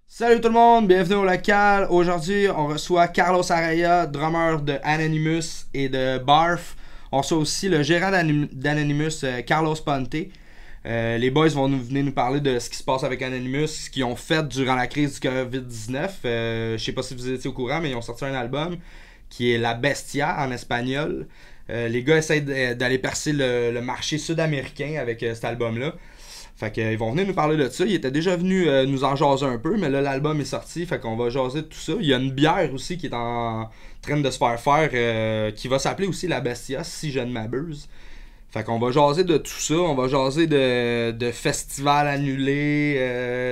Salut tout le monde, bienvenue au local. Aujourd'hui, on reçoit Carlos Araya, drummer de Anonymous et de Barf. On reçoit aussi le gérant d'Anonymous, Carlos Ponte. Les boys vont venir nous parler de ce qui se passe avec Anonymous, ce qu'ils ont fait durant la crise du COVID-19. Je sais pas si vous étiez au courant, mais ils ont sorti un album qui est La Bestia en espagnol. Les gars essayent d'aller percer le marché sud-américain avec cet album-là. Fait qu'ils vont venir nous parler de ça. Ils étaient déjà venus nous en jaser un peu, mais là l'album est sorti, fait qu'on va jaser de tout ça. Il y a une bière aussi qui est en train de se faire qui va s'appeler aussi La Bestia, si je ne m'abuse. Fait qu'on va jaser de tout ça, on va jaser de festivals annulés,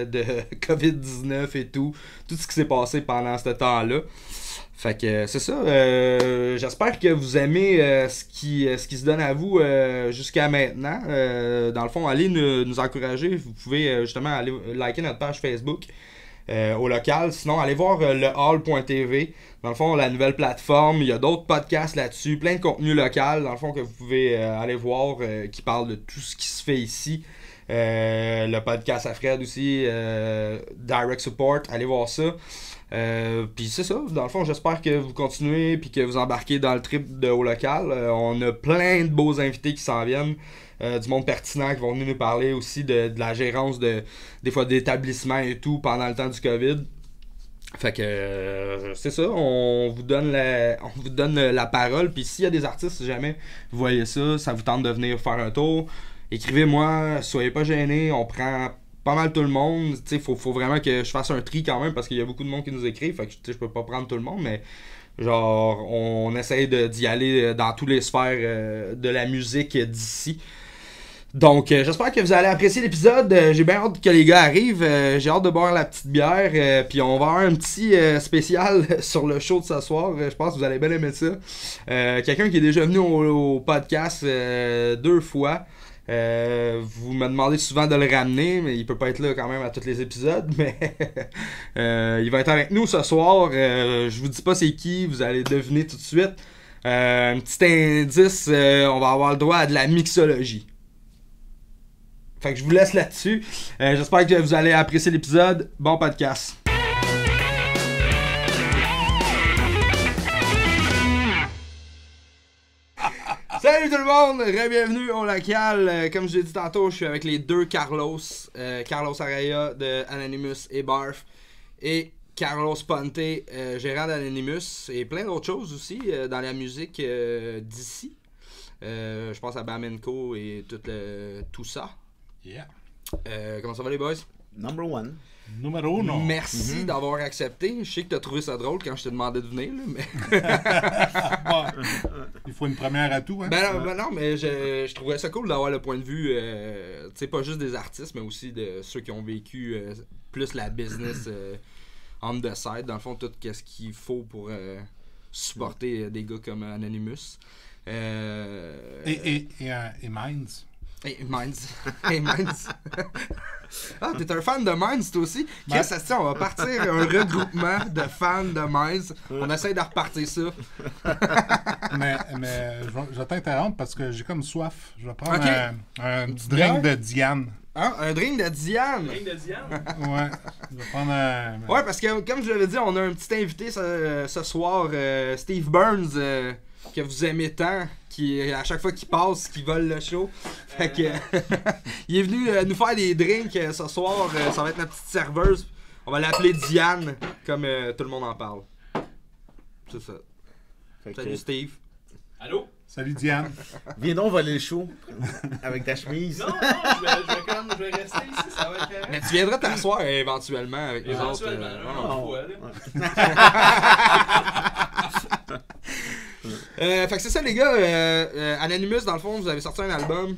de COVID-19 et tout ce qui s'est passé pendant ce temps-là. Fait que c'est ça, j'espère que vous aimez ce qui se donne à vous jusqu'à maintenant. Dans le fond, allez nous encourager, vous pouvez justement aller liker notre page Facebook au local. Sinon, allez voir lehall.tv. Dans le fond, la nouvelle plateforme, il y a d'autres podcasts là-dessus, plein de contenu local, dans le fond, que vous pouvez aller voir qui parle de tout ce qui se fait ici. Le podcast à Fred aussi, Direct Support, allez voir ça. Puis c'est ça, dans le fond, j'espère que vous continuez puis que vous embarquez dans le trip de Au Local. On a plein de beaux invités qui s'en viennent, du monde pertinent qui vont venir nous parler aussi de la gérance des fois d'établissements et tout pendant le temps du COVID. Fait que c'est ça, on vous donne la parole. Puis s'il y a des artistes, si jamais vous voyez ça, ça vous tente de venir faire un tour, écrivez-moi, soyez pas gênés, on prend pas mal tout le monde. Tu sais, faut vraiment que je fasse un tri quand même parce qu'il y a beaucoup de monde qui nous écrit. Fait que je peux pas prendre tout le monde, mais genre on essaye d'y aller dans toutes les sphères de la musique d'ici. Donc j'espère que vous allez apprécier l'épisode. J'ai bien hâte que les gars arrivent. J'ai hâte de boire la petite bière. Puis on va avoir un petit spécial sur le show de ce soir. Je pense que vous allez bien aimer ça. Quelqu'un qui est déjà venu au podcast 2 fois. Vous me demandez souvent de le ramener, mais il peut pas être là quand même à tous les épisodes. Mais il va être avec nous ce soir. Je vous dis pas c'est qui, vous allez deviner tout de suite. Un petit indice, on va avoir le droit à de la mixologie. Fait que je vous laisse là-dessus. J'espère que vous allez apprécier l'épisode. Bon podcast. Salut tout le monde, bienvenue au local. Comme je l'ai dit tantôt, je suis avec les deux Carlos. Carlos Araya de Anonymous et Barf. Et Carlos Ponte, gérant d'Anonymous. Et plein d'autres choses aussi dans la musique d'ici. Je pense à Bamenco et tout ça. Yeah. Comment ça va les boys? Number one. Numéro 1. Merci d'avoir accepté. Je sais que t'as trouvé ça drôle quand je t'ai demandé de venir, là, mais... Bon, il faut une première à tout, hein? Ben non, mais je trouvais ça cool d'avoir le point de vue, tu sais, pas juste des artistes, mais aussi de ceux qui ont vécu plus la business on the side, dans le fond, tout ce qu'il faut pour supporter des gars comme Anonymous. Et Minds. Hey, Minds. Hey, Minds. Ah, t'es un fan de Minds, toi aussi? Qu'est-ce que ça, on va partir un regroupement de fans de Minds. On essaie de repartir ça. mais je vais t'interrompre parce que j'ai comme soif. Je vais prendre Ok. un petit drink de Diane. Hein? Un drink de Diane? Ouais. Je vais prendre un... Ouais, parce que, comme je l'avais dit, on a un petit invité ce soir, Steve Burns, que vous aimez tant, qui à chaque fois qu'il passe, qui vole le show. Fait que il est venu nous faire des drinks ce soir. Ça va être notre petite serveuse. On va l'appeler Diane, comme tout le monde en parle. C'est ça. Salut Steve. Allô? Salut Diane. Viens donc voler le show avec ta chemise. Non, je vais rester ici, ça va être correct. Mais tu viendras t'asseoir éventuellement avec les autres. Éventuellement, non, fois, là. Fait que c'est ça les gars, Anonymous dans le fond vous avez sorti un album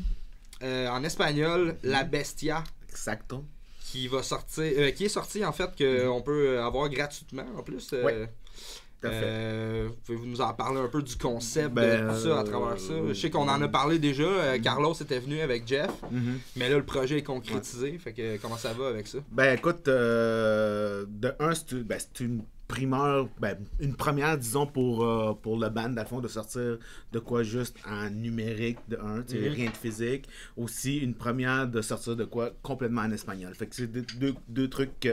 en espagnol, La Bestia, Exacto. qui va sortir, qui est sorti en fait qu'on peut avoir gratuitement en plus. Ouais. Tout à fait. Pouvez-vous nous en parler un peu du concept de Ben, tout ça à travers ça? Je sais qu'on en a parlé déjà, Carlos était venu avec Jeff, mais là le projet est concrétisé, fait que comment ça va avec ça? Ben écoute, de un, c'est une primeur, une première, disons, pour le band, dans le fond, de sortir de quoi juste en numérique, de un, tu sais, rien de physique. Aussi, une première de sortir de quoi complètement en espagnol. Fait que c'est deux trucs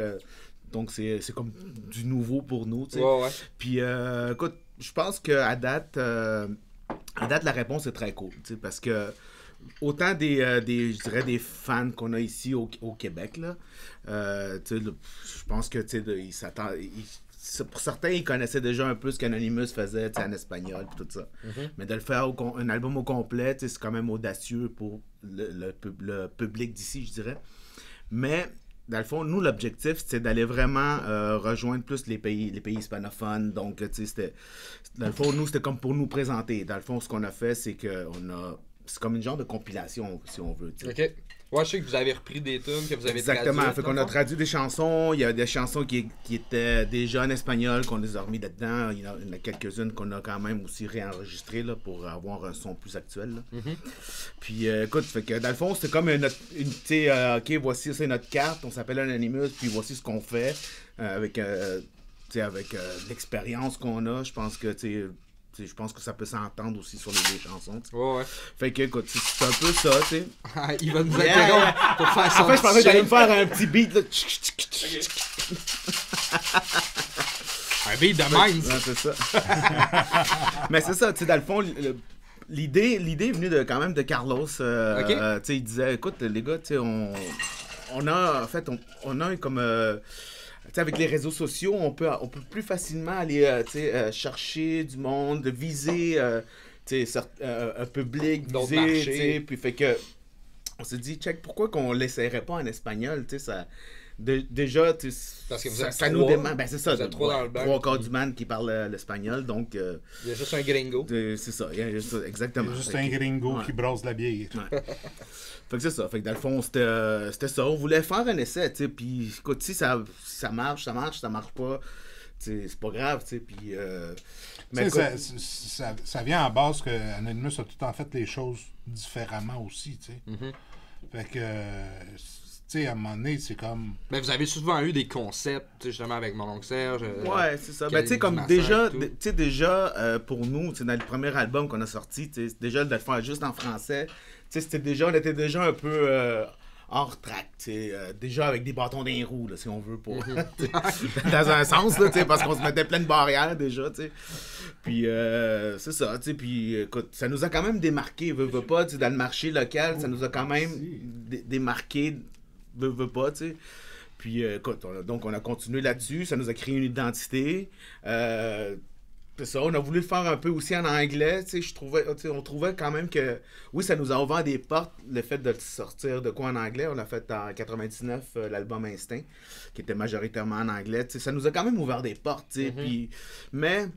Donc, c'est comme du nouveau pour nous, tu sais. Ouais. Puis, écoute, je pense qu'à date, la réponse est très cool, tu sais, parce que autant je dirais des fans qu'on a ici au Québec, là, tu sais, je pense que, tu sais, ils s'attendent... Pour certains, ils connaissaient déjà un peu ce qu'Anonymous faisait en espagnol et tout ça. Mais de le faire un album au complet, c'est quand même audacieux pour le public d'ici, je dirais. Mais, dans le fond, nous, l'objectif, c'est d'aller vraiment rejoindre plus les pays hispanophones. Donc, dans le fond, nous, c'était comme pour nous présenter. Dans le fond, ce qu'on a fait, c'est c'est comme une genre de compilation, si on veut. T'sais. OK. Ouais, je sais que vous avez repris des tunes, que vous avez Exactement. traduites. Fait qu'on a traduit des chansons. Il y a des chansons qui étaient déjà en espagnol, qu'on les a remis dedans. Il y en a quelques-unes qu'on a quand même aussi réenregistrées là, pour avoir un son plus actuel. Là. Puis, écoute, fait que dans le fond, c'était comme OK, voici, c'est notre carte. On s'appelle Anonymous. Puis, voici ce qu'on fait avec l'expérience qu'on a. Je pense que, je pense que ça peut s'entendre aussi sur les deux chansons. T'sais. Ouais. Fait que, écoute, c'est un peu ça, tu sais. Il va nous interrompre pour faire son En fait, je pensais que j'allais me faire un petit beat, là. Un beat de Minds. Ouais, c'est ça. Mais c'est ça, tu sais, dans le fond, l'idée est venue quand même de Carlos. Tu sais, il disait, écoute, les gars, tu sais, on a comme... T'sais, avec les réseaux sociaux, on peut plus facilement aller chercher du monde, viser un public, d'autres viser, marchés. puis fait que on s'est dit, check, pourquoi qu'on l'essayerait pas en espagnol, ça... Déjà, parce que vous ça, êtes ça trois. nous demande. Ben, c'est ça. Vous êtes trois dans le band. 3 quarts du band qui parlent l'espagnol, donc. Il y a juste un gringo. C'est ça, il y a juste ça, exactement. C'est juste un gringo qui brasse la bière. Ouais. Fait que c'est ça. Fait que dans le fond, c'était ça. On voulait faire un essai, tu sais. Puis, écoute, si ça marche, ça marche pas. C'est pas grave, tu sais. Puis. Mais écoute, ça vient en base que Anonymous a tout en fait les choses différemment aussi, tu sais. Fait que. Tu sais, à un moment donné, c'est comme... Mais vous avez souvent eu des concepts, justement, avec mon oncle Serge. Ouais, c'est ça. Ben, tu sais, comme déjà, pour nous, dans le premier album qu'on a sorti, déjà de le faire juste en français, on était déjà un peu hors track, déjà avec des bâtons dans les roues, là, si on veut, pour, dans un sens, là, parce qu'on se mettait plein de barrières déjà, tu sais. Puis, c'est ça, tu sais, puis, écoute, ça nous a quand même démarqué, veut pas, dans le marché local, ça nous a quand même démarqué, veut pas, tu sais. Puis, écoute, on a continué là-dessus, ça nous a créé une identité. C'est ça, on a voulu le faire un peu aussi en anglais, tu sais, on trouvait quand même que, oui, ça nous a ouvert des portes, le fait de sortir de quoi en anglais. On l'a fait en 99, l'album Instinct, qui était majoritairement en anglais, tu sais, ça nous a quand même ouvert des portes, tu sais, puis, mais...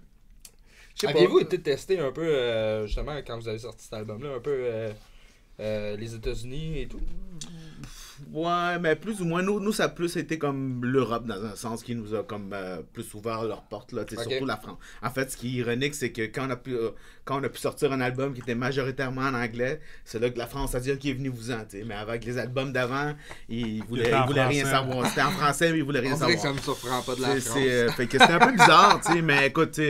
Aviez-vous été testé un peu, justement, quand vous avez sorti cet album-là, un peu les États-Unis et tout? Ouais, mais plus ou moins, nous ça a plus été comme l'Europe, dans un sens qui nous a comme plus ouvert leurs portes, là, surtout la France. En fait, ce qui est ironique, c'est que quand on a pu sortir un album qui était majoritairement en anglais, c'est là que la France a dit « Ok, venez-vous-en ». Mais avec les albums d'avant, ils voulaient rien savoir. C'était en français, mais ils voulaient rien savoir. Ça me surprend pas de la France. Fait que c'était un peu bizarre, mais écoute,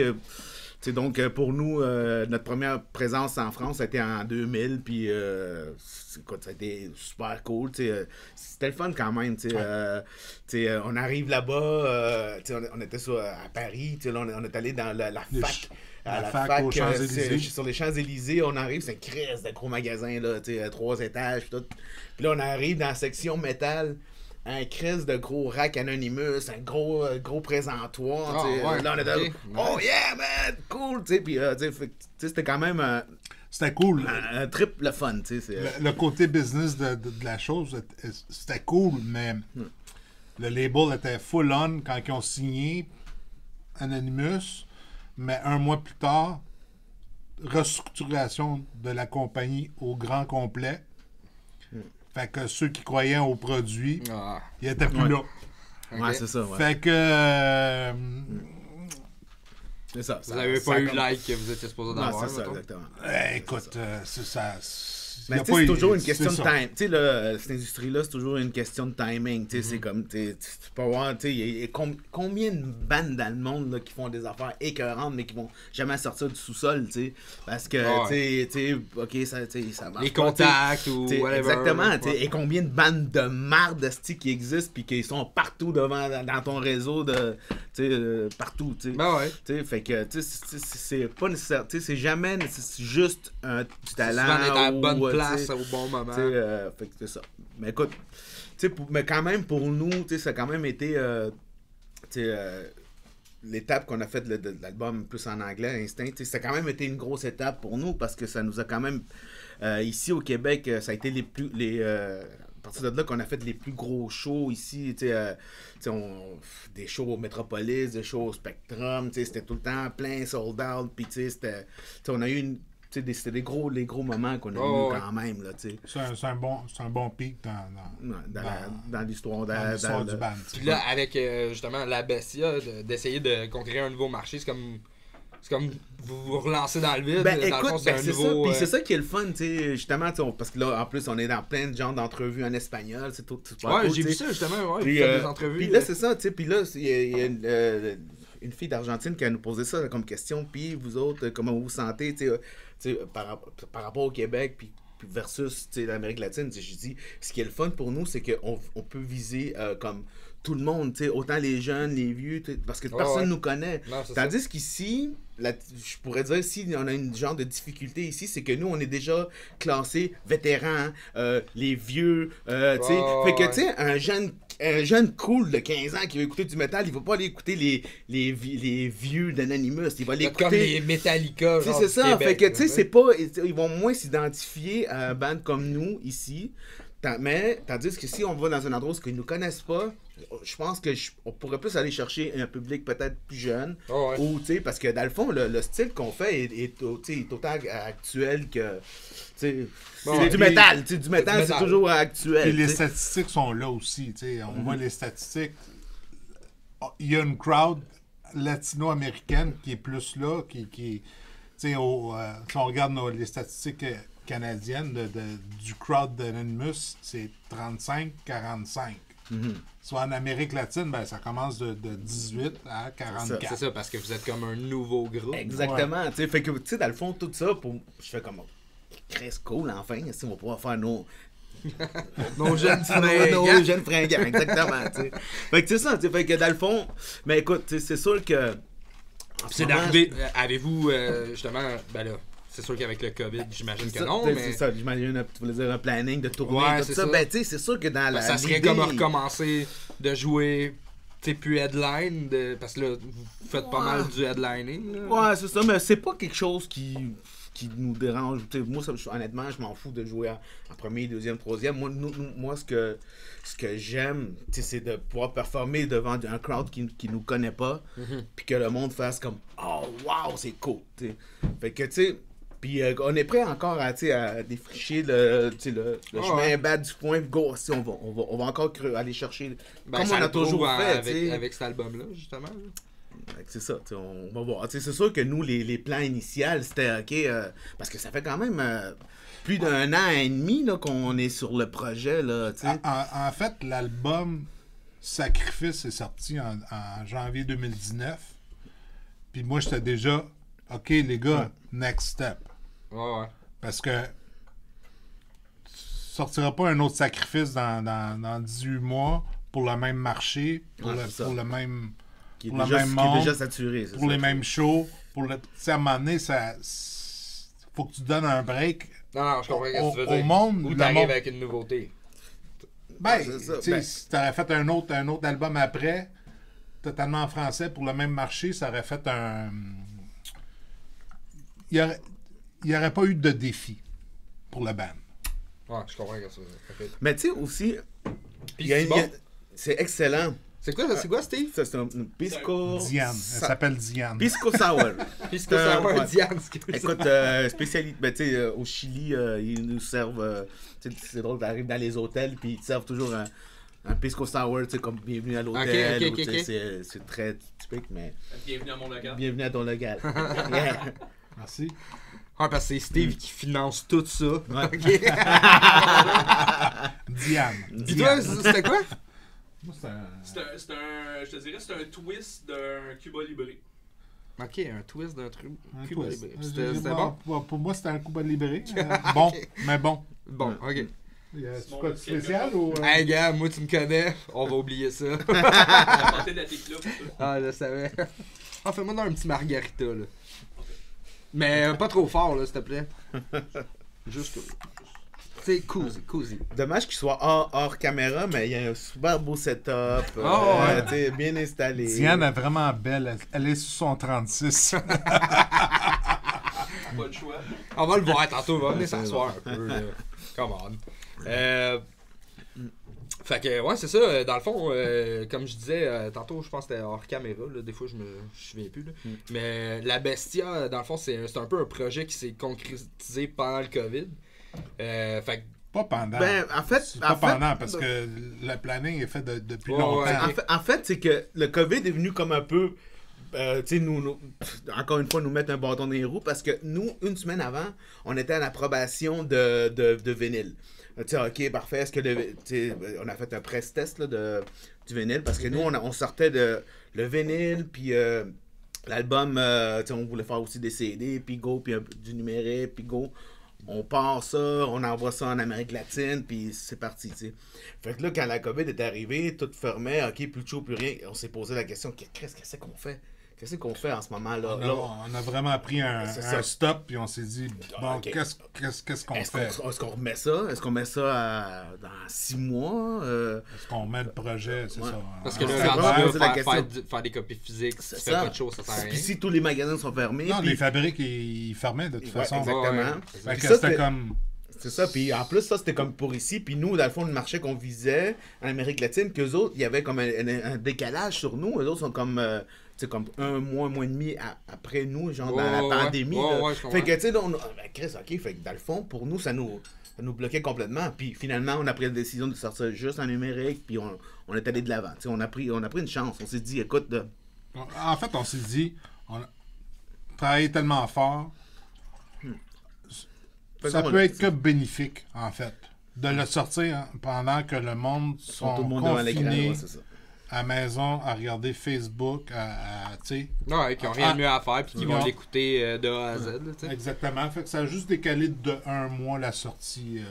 donc, pour nous, notre première présence en France, ça a été en 2000, puis écoute, ça a été super cool, c'était le fun quand même, on arrive là-bas, on était à Paris, là, on est allé dans la fac. À la fac, sur les Champs-Élysées, on arrive, c'est un crèse de gros magasin, là, 3 étages, tout. Puis là, on arrive dans la section métal, un crèse de gros rack Anonymous, un gros présentoir. Là, on était oh yeah, man, cool, puis c'était quand même c'était cool. Un trip le fun. Le côté business de la chose, c'était cool, mais le label était full on quand ils ont signé Anonymous, mais un mois plus tard, restructuration de la compagnie au grand complet. Fait que ceux qui croyaient au produit, ils étaient plus là. Ouais, c'est ça. Ouais. Fait que... c'est ça. Vous n'avez pas eu like que vous étiez supposé d'avoir. C'est ça, exactement. Écoute, Mais tu sais, c'est toujours une question de time. Tu sais, cette industrie-là, c'est toujours une question de timing. Tu sais, c'est comme, tu peux voir, tu sais, il y a combien de bandes dans le monde là, qui font des affaires écœurantes, mais qui vont jamais sortir du sous-sol, tu sais. Parce que, tu sais, ok, ça marche. Les contacts ou whatever. Exactement, tu sais. Et combien de bandes de marde qui existent, puis qui sont partout dans ton réseau, partout, tu sais. Ben ouais. Tu sais, fait que, tu sais, c'est pas nécessaire, tu sais, c'est jamais juste du talent. Souvent d'être à la bonne place t'sais, au bon moment. Fait que c'est ça. Mais écoute, mais quand même pour nous, ça a quand même été l'étape qu'on a faite de l'album plus en anglais, Instinct, ça a quand même été une grosse étape pour nous parce que ça nous a quand même ici au Québec, ça a été à partir de là qu'on a fait les plus gros shows ici, des shows au Metropolis, des shows au Spectrum, c'était tout le temps plein sold out, puis on a eu c'était les gros moments qu'on a eu quand même. Là, c'est un bon pic dans l'histoire du band. Puis là, avec justement la Bestia, d'essayer de conquérir un nouveau marché, c'est comme vous relancez dans le vide. Ben dans écoute, le fond, c'est ça. Puis c'est ça qui est le fun, justement, parce que là, en plus, on est dans plein de genres d'entrevues en espagnol. C'est tout ouais, cool, j'ai vu ça justement. Ouais, puis, des entrevues. Puis là, c'est ça, puis là, il y a une fille d'Argentine qui a nous posé ça comme question. Puis vous autres, comment vous vous sentez, par rapport au Québec, puis versus l'Amérique latine. Je dis, ce qui est le fun pour nous, c'est qu'on peut viser comme tout le monde, autant les jeunes, les vieux, parce que personne nous connaît. Non, tandis qu'ici, je pourrais dire, si on a une genre de difficulté ici, c'est que nous, on est déjà classés vétérans, les vieux, fait que, tu sais, un jeune cool de 15 ans qui veut écouter du métal, il va pas aller écouter les vieux d'Anonymous, il va l'écouter... Comme les Metallica, genre c'est ça, Québec, fait que, tu sais, c'est pas... Ils vont moins s'identifier à un band comme nous, ici, mais, tandis que si on va dans un endroit où ils nous connaissent pas, je pense qu'on pourrait plus aller chercher un public peut-être plus jeune. Ou, parce que dans le fond, le style qu'on fait est autant actuel que... c'est du métal. Du métal, c'est toujours actuel. Et les statistiques sont là aussi. On voit les statistiques. Il y a une crowd latino-américaine qui est plus là, si on regarde les statistiques canadiennes du crowd d'Anonymous, c'est 35-45. Soit en Amérique latine, ben, ça commence de 18 à 44. C'est ça, parce que vous êtes comme un nouveau groupe. Exactement. Ouais. Fait que, dans le fond, tout ça, je fais comme, très cool, enfin, on va pouvoir faire nos jeunes fringants, exactement. Fait que c'est ça, fait que dans le fond, mais écoute, c'est sûr que... C'est d'arriver, avez-vous, justement, ben là... C'est sûr qu'avec le COVID, j'imagine que non, mais... C'est ça, j'imagine, tu voulais dire un planning de tournée, tout ça. Ben, tu sais, c'est sûr que dans ça serait comme recommencer de jouer, plus headline, parce que là, vous faites pas mal du headlining. Là. Ouais, c'est ça, mais c'est pas quelque chose qui nous dérange. Moi, honnêtement, je m'en fous de jouer en premier, deuxième, troisième. Moi, ce que j'aime, c'est de pouvoir performer devant un crowd qui nous connaît pas, puis que le monde fasse comme « Oh, wow, c'est cool! » Fait que, tu sais... Puis on est prêt encore à défricher le chemin bas du point. Go, on va encore aller chercher comme on a toujours fait. Avec cet album-là, justement. C'est ça, on va voir. C'est sûr que nous, les plans initiaux, c'était OK, parce que ça fait quand même plus d'un an et demi là, qu'on est sur le projet. Là, en fait, l'album Sacrifice est sorti en janvier 2019. Puis moi, j'étais déjà, OK, les gars, next step. Ouais. Parce que sortira pas un autre Sacrifice dans 18 mois pour le même marché, pour le même qui est pour le même monde, qui est déjà saturé. Pour les mêmes shows. À un moment donné, faut que tu donnes un break. Non, je comprends ce que tu veux dire. Au monde. Ou t'arrives avec une nouveauté. Si t'aurais fait un autre album après, totalement en français, pour le même marché, ça aurait fait un... Il n'y aurait pas eu de défi pour le band. Ouais, je comprends ce que tu veux dire. Okay. Mais tu sais aussi, c'est excellent. C'est quoi, Steve? C'est un Pisco... Diane. Elle s'appelle Diane. Pisco Sour. Pisco Sour, Diane. Écoute, spécialité, au Chili, ils nous servent... c'est drôle, t'arrives dans les hôtels, puis ils te servent toujours un Pisco Sour, comme bienvenue à l'hôtel. Okay. C'est très typique, mais... Bienvenue à mon local. Bienvenue à ton local. Merci. Ah, parce que c'est Steve qui finance tout ça. Ouais. Ok. Diane. Pis toi, c'était quoi? Moi, C'est un, je te dirais, c'est un twist d'un Cuba Libre. Ok, un twist d'un truc. un Cuba twist. Libre. C'était bon? Pour moi, c'était un Cuba Libre. Bon, mais bon. Bon, ok. C'est quoi de spécial ou... Hey gars, moi tu me connais, on va oublier ça. Apporter de la tequila pour ça. Ah, je savais. Ah, fais-moi dans un petit margarita, là. Mais pas trop fort, là, s'il te plaît. Juste. C'est cozy. Dommage qu'il soit hors caméra, mais il y a un super beau setup. ouais. Tu sais, bien installé. Diane est vraiment belle. Elle est sous son 36. Pas le choix. On va le voir tantôt, on va venir s'asseoir un peu, là. Come on. Fait que, ouais, c'est ça. Dans le fond, comme je disais, tantôt, je pense que c'était hors caméra. Là, des fois, je me souviens plus. Là. Mais la Bestia, dans le fond, c'est un peu un projet qui s'est concrétisé pendant le COVID. Fait que, Pas pendant. Ben, en fait, C'est pas pendant, parce que le planning est fait depuis Ouais, longtemps. ouais. En fait, c'est que le COVID est venu comme un peu, tu sais, encore une fois, nous mettre un bâton dans les roues, parce que nous, une semaine avant, on était à l'approbation de vinyle. Tu sais, ok, parfait, est-ce que on a fait un press test là, du vinyle, parce que nous, on sortait de le vinyle, puis l'album, tu sais, on voulait faire aussi des CD, puis go, puis du numérique, puis go. On part ça, on envoie ça en Amérique latine, puis c'est parti, tu sais. Fait que là, quand la COVID est arrivée, tout fermait, ok, plus de show, plus rien, on s'est posé la question, qu'est-ce qu'on fait? Qu'est-ce qu'on fait en ce moment-là? On a vraiment pris un stop, puis on s'est dit, bon, ok. qu'est-ce qu'on fait? Est-ce qu'on remet ça? Est-ce qu'on met ça dans 6 mois? Est-ce qu'on met le projet, c'est Ouais. ça? parce que On là, s'est rendu vraiment là, posé la question. faire des copies physiques, si C'est tu fais ça. pas de choses, ça sert à rien. Puis si tous les magasins sont fermés, Non, puis- les fabriques, ils fermaient de toute Ouais, façon. exactement. Ouais. Fait Puis que ça, c'était comme... c'est ça, puis en plus, ça, c'était comme pour ici. Puis nous, dans le fond, le marché qu'on visait en Amérique latine, qu'eux autres, il y avait comme un décalage sur nous. Eux autres sont comme, tu sais, comme un mois et demi après nous, genre dans la Ouais, pandémie. ouais, là. ouais, je comprends. Fait que, tu sais, là, ben, Chris, ok, fait que dans le fond, pour nous, ça nous bloquait complètement. Puis finalement, on a pris la décision de sortir juste en numérique, puis on est allé de l'avant. Tu sais, on a pris une chance. On s'est dit, écoute, En fait, on s'est dit, on a travaillé tellement fort, ça Faisons peut le- être que bénéfique, en fait, de le sortir pendant que le monde sont tout le monde devant l'écran, confinés ouais, c'est ça. à la maison à regarder Facebook, tu sais. Ouais, qui ont rien de mieux à faire, puis qui vont Non. l'écouter de A à Z, là, tu sais. Exactement. Fait que ça a juste décalé de 1 mois la sortie,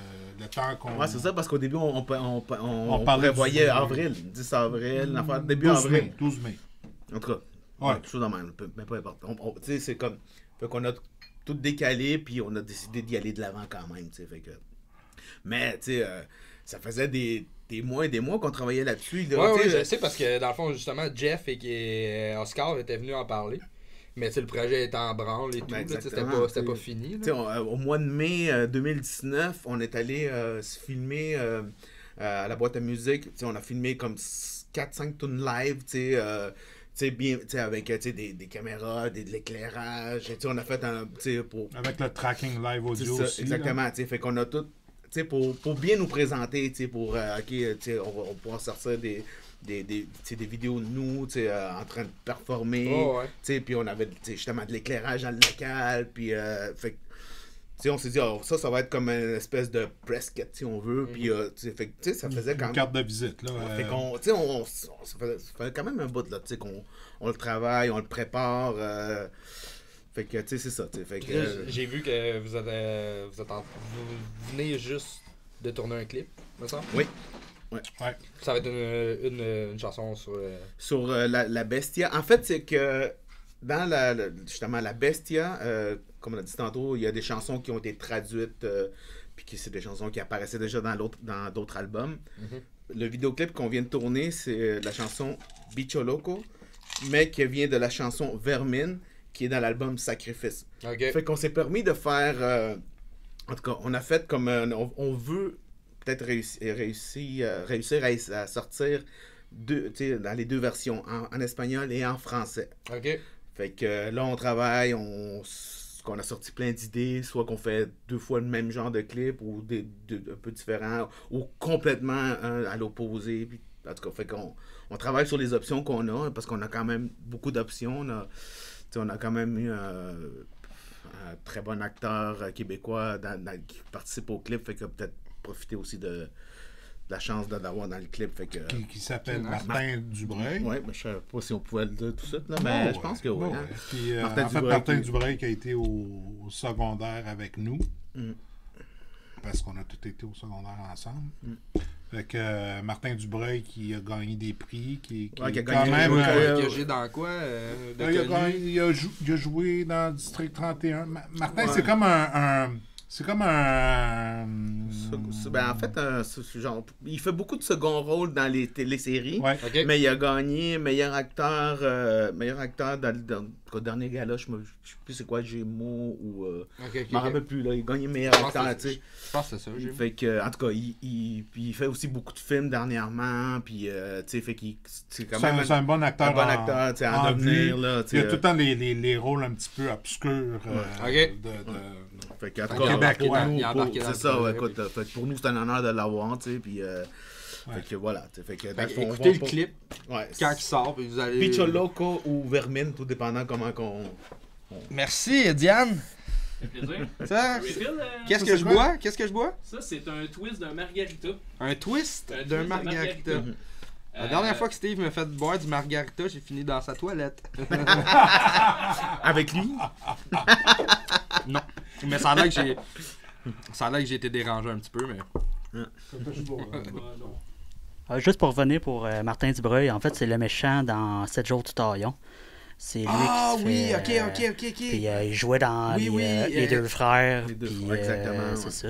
le temps qu'on... Ouais, c'est ça, parce qu'au début, on parlait prévoyait du- avril, 10 avril, l'affaire, début 12 avril. mai. 12 mai. En tout cas, Ouais. quelque chose de même, mais peu importe. Tu sais, c'est comme. Fait qu'on a tout décalé, puis on a décidé d'y aller de l'avant quand même, tu sais. Fait que. Mais, tu sais, ça faisait des mois et des mois qu'on travaillait là-dessus. Là, Ouais, tu ouais, sais, je sais, parce que dans le fond, justement, Jeff et Oscar étaient venus en parler. Mais tu sais, le projet était en branle et tout, Ben, là, tu sais, exactement, c'était pas tu sais. fini. Tu sais, Là. au mois de mai 2019, on est allé se filmer à la boîte à musique. Tu sais, on a filmé comme 4-5 tunes live, tu sais, bien, tu sais, avec tu sais, des caméras, de l'éclairage. Tu sais, on a fait un, tu sais, pour... Avec le tracking live C'est audio ça, aussi. exactement, tu sais, fait qu'on a tout, tu sais, pour bien nous présenter, tu sais, pour, ok, tu sais, on va pouvoir sortir tu sais, des vidéos de nous, tu sais, en train de performer, Oh, ouais. tu sais, puis on avait, tu sais, justement de l'éclairage dans le local, puis, fait que, tu sais, on s'est dit, oh, ça va être comme une espèce de press kit, si on veut, puis, tu sais, fait que, tu sais, ça faisait quand Une même... carte de visite, là. Fait qu'on, tu sais, ça fait quand même un bout, là, tu sais, qu'on le travaille, on le prépare, fait que, tu sais, c'est ça, tu sais, fait que... J'ai vu que vous venez juste de tourner un clip, me semble. Oui. Ouais. Ça va être une chanson sur. Sur la Bestia. En fait, c'est que dans justement la Bestia, comme on a dit tantôt, il y a des chansons qui ont été traduites, puis c'est des chansons qui apparaissaient déjà dans d'autres albums. Le vidéoclip qu'on vient de tourner, c'est la chanson Bicho Loco, mais qui vient de la chanson Vermine, qui est dans l'album Sacrifice. Ok. Fait qu'on s'est permis de faire... en tout cas, on a fait comme... on veut peut-être réussir à sortir dans les deux versions, en espagnol et en français. Ok. Fait que là, on travaille, qu'on a sorti plein d'idées, soit qu'on fait 2 fois le même genre de clip, ou un peu différents, ou complètement à l'opposé. Puis, en tout cas, fait qu'on travaille sur les options qu'on a, parce qu'on a quand même beaucoup d'options. On a quand même eu très bon acteur québécois qui participe au clip, fait que peut-être profiter aussi de la chance de l'avoir dans le clip. Fait que, qui s'appelle Martin Dubreuil. Oui, mais je ne sais pas si on pouvait le dire tout de suite, là, mais je pense que oui. Hein. Puis, Martin Dubreuil qui a été au secondaire avec nous. Parce qu'on a tous été au secondaire ensemble. Fait que Martin Dubreuil qui a gagné des prix, qui a quand même... J'ai dans quoi il a joué dans District 31. Martin, c'est comme un... C'est comme un... En fait, genre, il fait beaucoup de second rôle dans les téléséries, mais il a gagné meilleur acteur dans le dernier gala, je sais plus c'est quoi, Gémeaux ou... je m'en rappelle plus, là, il a gagné meilleur acteur, tu sais. Je pense que c'est ça, Gémeaux. Fait que, en tout cas, il fait aussi beaucoup de films dernièrement, puis, tu sais, fait qu'il... C'est un bon acteur. Un bon acteur, tu sais, en devenir, là. Il y a tout le temps les rôles un petit peu obscurs Fait qu'en tout cas, pour nous, c'est ça, écoute, pour nous, c'est un honneur de l'avoir, tu sais, puis... Fait que voilà, fait que écoutez le clip quand il sort, puis vous allez... Picho Loco ou Vermine, tout dépendant comment qu'on... Merci, Diane. Ça fait plaisir. Ça, qu'est-ce que je bois? Qu'est-ce que je bois? Ça, c'est un twist d'un margarita. Un twist d'un margarita. La dernière fois que Steve m'a fait boire du margarita, j'ai fini dans sa toilette. Avec lui? Non. Mais ça a l'air que j'ai été dérangé un petit peu, mais... Juste pour revenir pour Martin Dubreuil, en fait, c'est le méchant dans 7 jours du Taillon. C'est lui qui se fait, ok. Puis il jouait dans les deux frères. Exactement. C'est ça.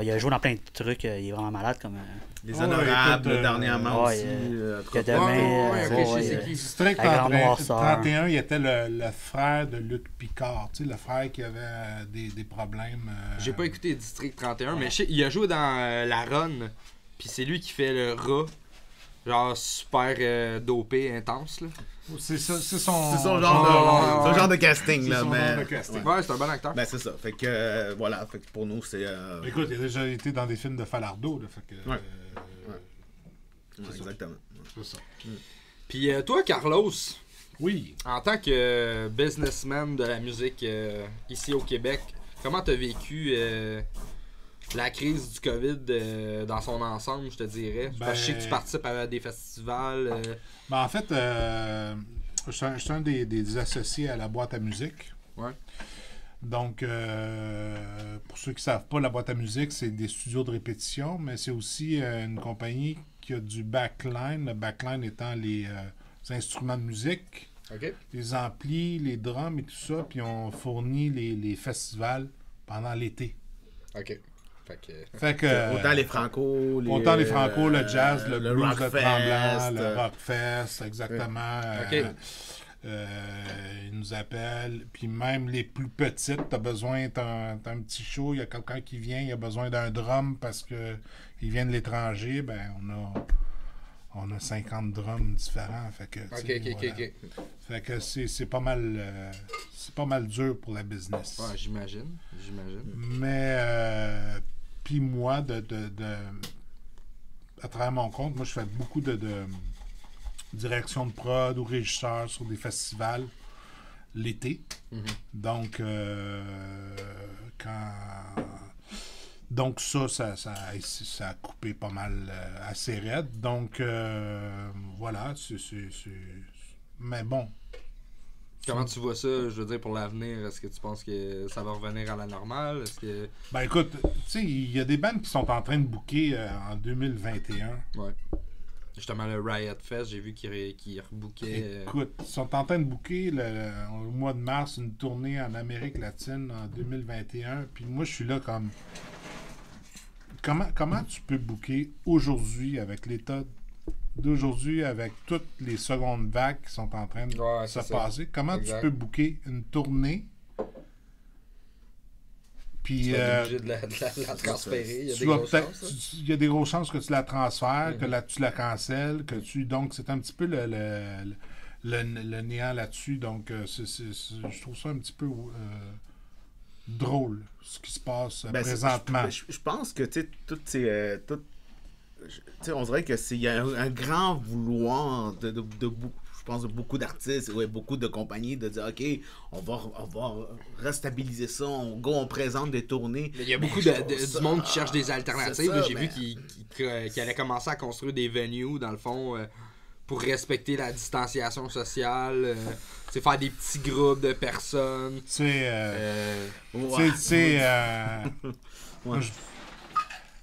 Il a joué dans plein de trucs. Il est vraiment malade comme... Les Honorables, dernièrement aussi. Que demain, District 31, il était le frère de Luc Picard. Tu sais, le frère qui avait des problèmes. J'ai pas écouté District 31, mais il a joué dans La Run. Puis c'est lui qui fait le rat. Genre super dopé, intense, là. C'est son genre de casting, là. Ouais, c'est un bon acteur. Ben, c'est ça. Fait que, voilà. Fait que pour nous, c'est... Écoute, il a déjà été dans des films de Falardeau, là. Fait que... exactement. C'est ça. Puis toi, Carlos... Oui. En tant que businessman de la musique ici au Québec, comment t'as vécu la crise du COVID dans son ensemble, je te dirais? Parce que je sais que tu participes à des festivals. En fait, je suis un des associés à la boîte à musique. Ouais. Donc, pour ceux qui ne savent pas, la boîte à musique, c'est des studios de répétition, mais c'est aussi une compagnie qui a du backline. Le backline étant les instruments de musique, les amplis, les drums et tout ça, puis on fournit les festivals pendant l'été. OK. Fait que autant les Franco, le jazz, le blues de Rockfest, Tremblant, le Rockfest, exactement. Ils nous appellent. Puis même les plus petites, t'as un petit show, il y a quelqu'un qui vient, il a besoin d'un drum parce que il vient de l'étranger, ben on a 50 drums différents. Fait que, Fait que c'est pas mal dur pour la business. Ouais, j'imagine. Mais puis moi, à travers mon compte, moi je fais beaucoup de direction de prod ou régisseur sur des festivals l'été. Donc donc ça a coupé pas mal assez raide. Donc voilà, mais bon. Comment tu vois ça, je veux dire, pour l'avenir? Est-ce que tu penses que ça va revenir à la normale? Ben écoute, tu sais, il y a des bandes qui sont en train de booker en 2021. Ouais. Justement, le Riot Fest, j'ai vu qu'ils rebookaient. Écoute, ils sont en train de booker au mois de mars une tournée en Amérique latine en 2021. Puis moi, je suis là comme... Comment tu peux booker aujourd'hui avec l'état d'aujourd'hui, avec toutes les secondes vagues qui sont en train de se passer? Comment tu peux booker une tournée? Puis, tu vas être obligé de la transférer. Il y a des grosses chances que tu la transfères, que tu la cancelles, donc c'est un petit peu le néant là-dessus. Donc, je trouve ça un petit peu drôle, ce qui se passe présentement. Je pense que, tu sais, on dirait que il y a un grand vouloir de je pense, beaucoup d'artistes, beaucoup de compagnies, de dire, OK, on va restabiliser ça, on présente des tournées. Il y a beaucoup du monde qui cherche des alternatives. J'ai vu qu'ils allaient commencer à construire des venues, dans le fond, pour respecter la distanciation sociale, faire des petits groupes de personnes.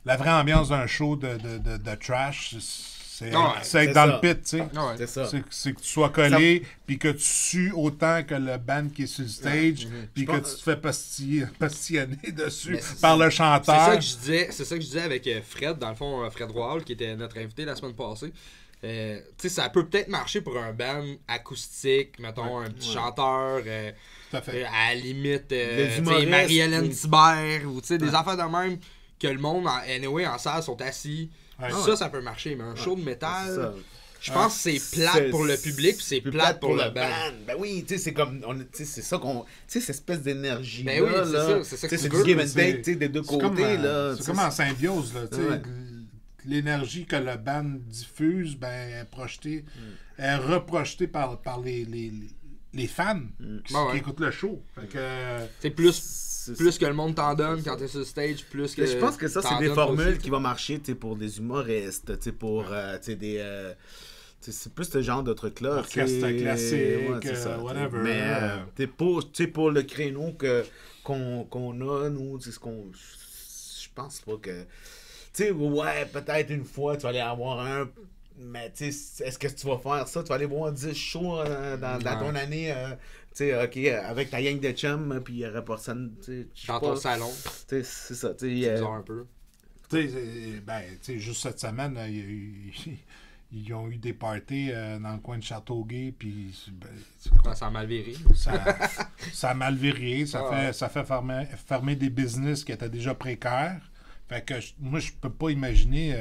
La vraie ambiance d'un show de trash, c'est être dans le pit, tu sais. C'est ça. C'est que tu sois collé, puis que tu sues autant que le band qui est sur le stage, puis que tu te fais pastillonner dessus par le chanteur. C'est ça que je disais avec Fred, dans le fond, Fred Royal, qui était notre invité la semaine passée. Ça peut peut-être marcher pour un band acoustique, mettons, un petit chanteur, Tout à fait. à la limite, humoristes, Marie-Hélène Thibert, ou des affaires de même, que le monde, en salle, sont assis. Ouais. Ça peut marcher, mais un show de métal, je pense que c'est plate pour le public, puis c'est plate pour le band. Ben oui, tu sais, c'est comme, c'est ça qu'on, tu sais, cette espèce d'énergie Ben oui, c'est ça que c'est tu du veux, give and take, tu sais, des deux côtés, là. C'est comme en symbiose, là, tu sais. L'énergie que le band diffuse, ben, est reprojetée par les fans qui écoutent le show. Fait que... C'est plus que le monde t'en donne quand t'es sur le stage, plus que... Je pense que ça, c'est des donnes formules aussi, qui vont marcher pour des humoristes, pour des... c'est plus ce genre de trucs-là. Orchestre classique, c'est ça, whatever. Mais pour le créneau qu'on a, nous, c'est ce qu'on... Je pense pas que... Tu sais, ouais, peut-être une fois, tu vas aller avoir un... Mais tu sais, est-ce que tu vas faire ça? Tu vas aller voir 10 shows dans ton année, tu sais, OK, avec ta gang de chums, puis il n'y aurait personne, tu sais... Dans ton salon. Tu sais, c'est ça, tu sais... C'est bizarre un peu. Tu sais, juste cette semaine, ils ont eu des parties dans le coin de Châteauguay, puis Ça a mal viré. ça a mal viré, ça fait fermer des business qui étaient déjà précaires. Fait que moi, je peux pas imaginer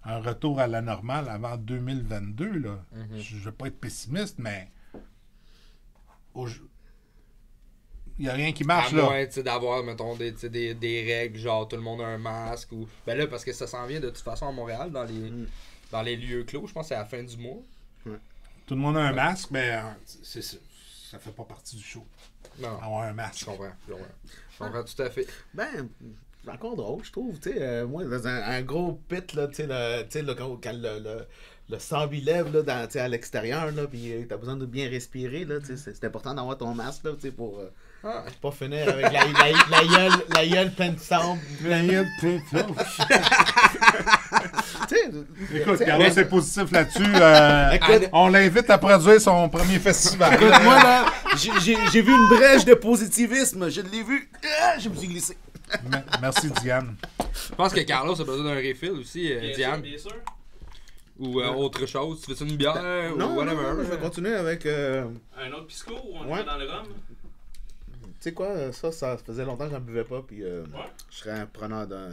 un retour à la normale avant 2022, là. Je veux pas être pessimiste, mais il n'y a rien qui marche, à là. moins d'avoir, mettons, des règles, genre tout le monde a un masque, ou... Ben là, parce que ça s'en vient de toute façon à Montréal, dans les lieux clos, je pense que c'est à la fin du mois. Tout le monde a un masque, mais ça fait pas partie du show. Non, Avoir un masque. je comprends tout à fait. Ben, c'est encore drôle, je trouve. Tu sais, moi, dans un gros pit, là, tu sais, quand le sang lui lève là, à l'extérieur, là, puis t'as besoin de bien respirer, là, tu sais, c'est important d'avoir ton masque, là, tu sais, pour pas finir avec la gueule pleine de sang. La gueule pleine de sang. Écoute, t'sais, Carlos est positif là-dessus. On l'invite à produire son premier festival. Écoute, moi, là, j'ai vu une brèche de positivisme, je l'ai vu, je me suis glissé. Merci, Diane. Je pense que Carlos a besoin d'un refill aussi, Diane. Bien sûr. Ou autre chose. Tu veux une bière Non, ou whatever? non, je vais continuer avec... Un autre pisco ou on est dans le rhum? Tu sais quoi, ça faisait longtemps que j'en buvais pas, puis je serais un preneur d'un...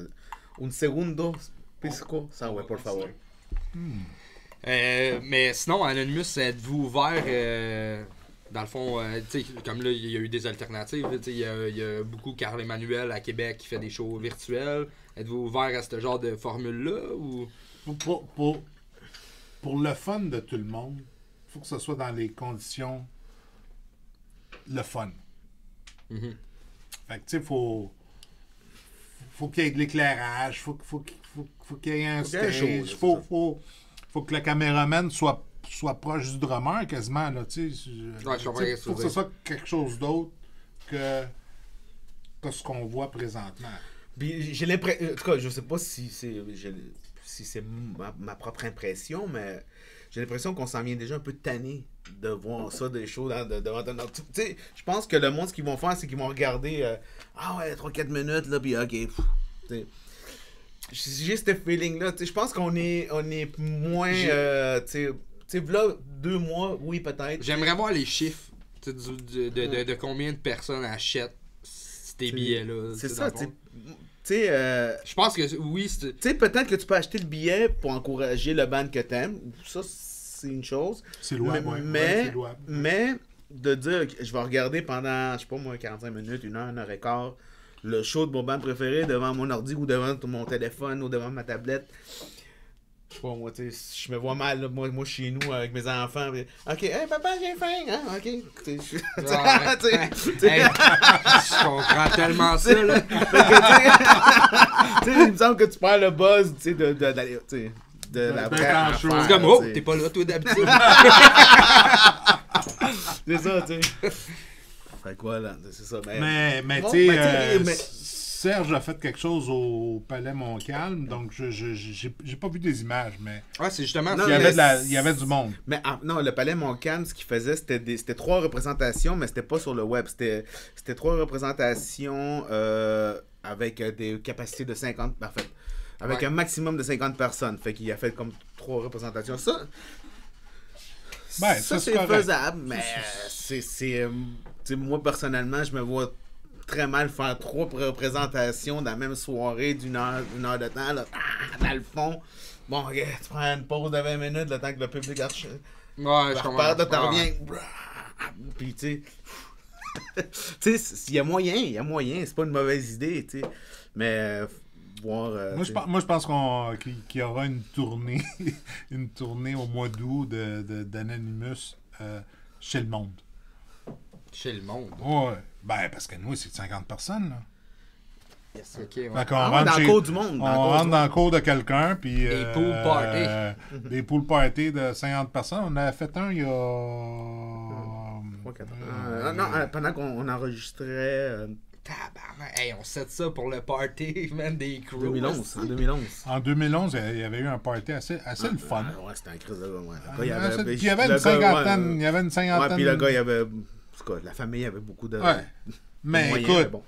Un segundo pisco, ça, ouais, por favor. Mais sinon, Anonymous, êtes-vous ouvert... dans le fond, tu sais, comme là, il y a eu des alternatives. Il y a beaucoup Carl Emmanuel à Québec qui fait des shows virtuels. Êtes-vous ouvert à ce genre de formule-là? Ou... Pour le fun de tout le monde, il faut que ce soit dans les conditions le fun. Fait que tu sais, faut qu'il y ait de l'éclairage, faut qu'il y ait un stage, faut que le caméraman soit proche du drummer quasiment, là, tu sais. Faut que ce soit quelque chose d'autre que ce qu'on voit présentement. Puis j'ai l'impression, en tout cas, je sais pas si c'est ma propre impression, mais j'ai l'impression qu'on s'en vient déjà un peu tanné de voir ça, des shows devant tu sais, je pense que le monde, ce qu'ils vont faire, c'est qu'ils vont regarder 3-4 minutes, là, puis ok, j'ai ce feeling-là, tu sais, je pense qu'on est moins, tu sais, là, 2 mois, oui, peut-être. J'aimerais voir les chiffres de combien de personnes achètent ces billets-là. C'est ça, tu sais, je pense que oui, tu sais, peut-être que tu peux acheter le billet pour encourager le band que t'aimes. Ça, c'est une chose. C'est louable, mais de dire que je vais regarder pendant, je sais pas moi, 45 minutes, 1 heure, 1 heure et quart, le show de mon band préféré devant mon ordi ou devant mon téléphone ou devant ma tablette. Bon, moi, tu sais, je me vois mal, là, moi chez nous, avec mes enfants. Puis, OK, hey, papa, j'ai faim, hein? OK. Hey, je comprends tellement ça, là. Tu sais, il me semble que tu perds le buzz, tu sais, d'aller, tu sais, de la vraie grand affaire, show. C'est comme, oh, tu sais. t'es pas là, toi, d'habitude. C'est ça, tu sais. Fait que voilà, c'est ça. Mais Bon, tu sais, mais- Serge a fait quelque chose au Palais Montcalm, donc j'ai pas vu des images, mais Ouais, c'est justement... Non, il y avait du monde. Mais non, le Palais Montcalm, ce qu'il faisait, c'était 3 représentations, mais c'était pas sur le web. C'était 3 représentations avec des capacités de 50... En fait, avec Ouais. un maximum de 50 personnes. Fait qu'il a fait comme 3 représentations. Ça, Ben, ça c'est c'est correct. faisable, mais tu sais, moi, personnellement, je me vois très mal faire 3 représentations dans la même soirée d'une heure de temps, là, dans le fond. Bon, ok, tu prends une pause de 20 minutes, le temps que le public arche. Ouais, je comprends. Repart, là, t'en Ouais. reviens. Puis, tu sais, tu sais, il y a moyen, c'est pas une mauvaise idée, tu sais. Mais, voir. Moi, je pense qu'il y aura une tournée, une tournée au mois d'août d'Anonymous chez le monde. Chez le monde. Ouais. Ben, parce que nous, c'est 50 personnes, là. Ok, ouais. Fait qu'on Ah ouais, rentre dans le chez- cours du monde. On rentre dans le cours de quelqu'un, puis... Des pool party. Des pool party de 50 personnes. On a fait un il y a... Non, pendant qu'on enregistrait Tabarnak. Hey, on set ça pour le party, man, des crews. 2011. En 2011. En 2011, il y avait eu un party assez le fun. Ouais, c'était un crise de gars, ouais. Le Ah, gars, il y avait, puis il y avait le une gars, cinquantaine. ouais, Il y avait une cinquantaine. Ouais, puis le gars, il y avait. En tout cas, la famille avait beaucoup de. Ouais. Mais moyens, écoute, mais bon.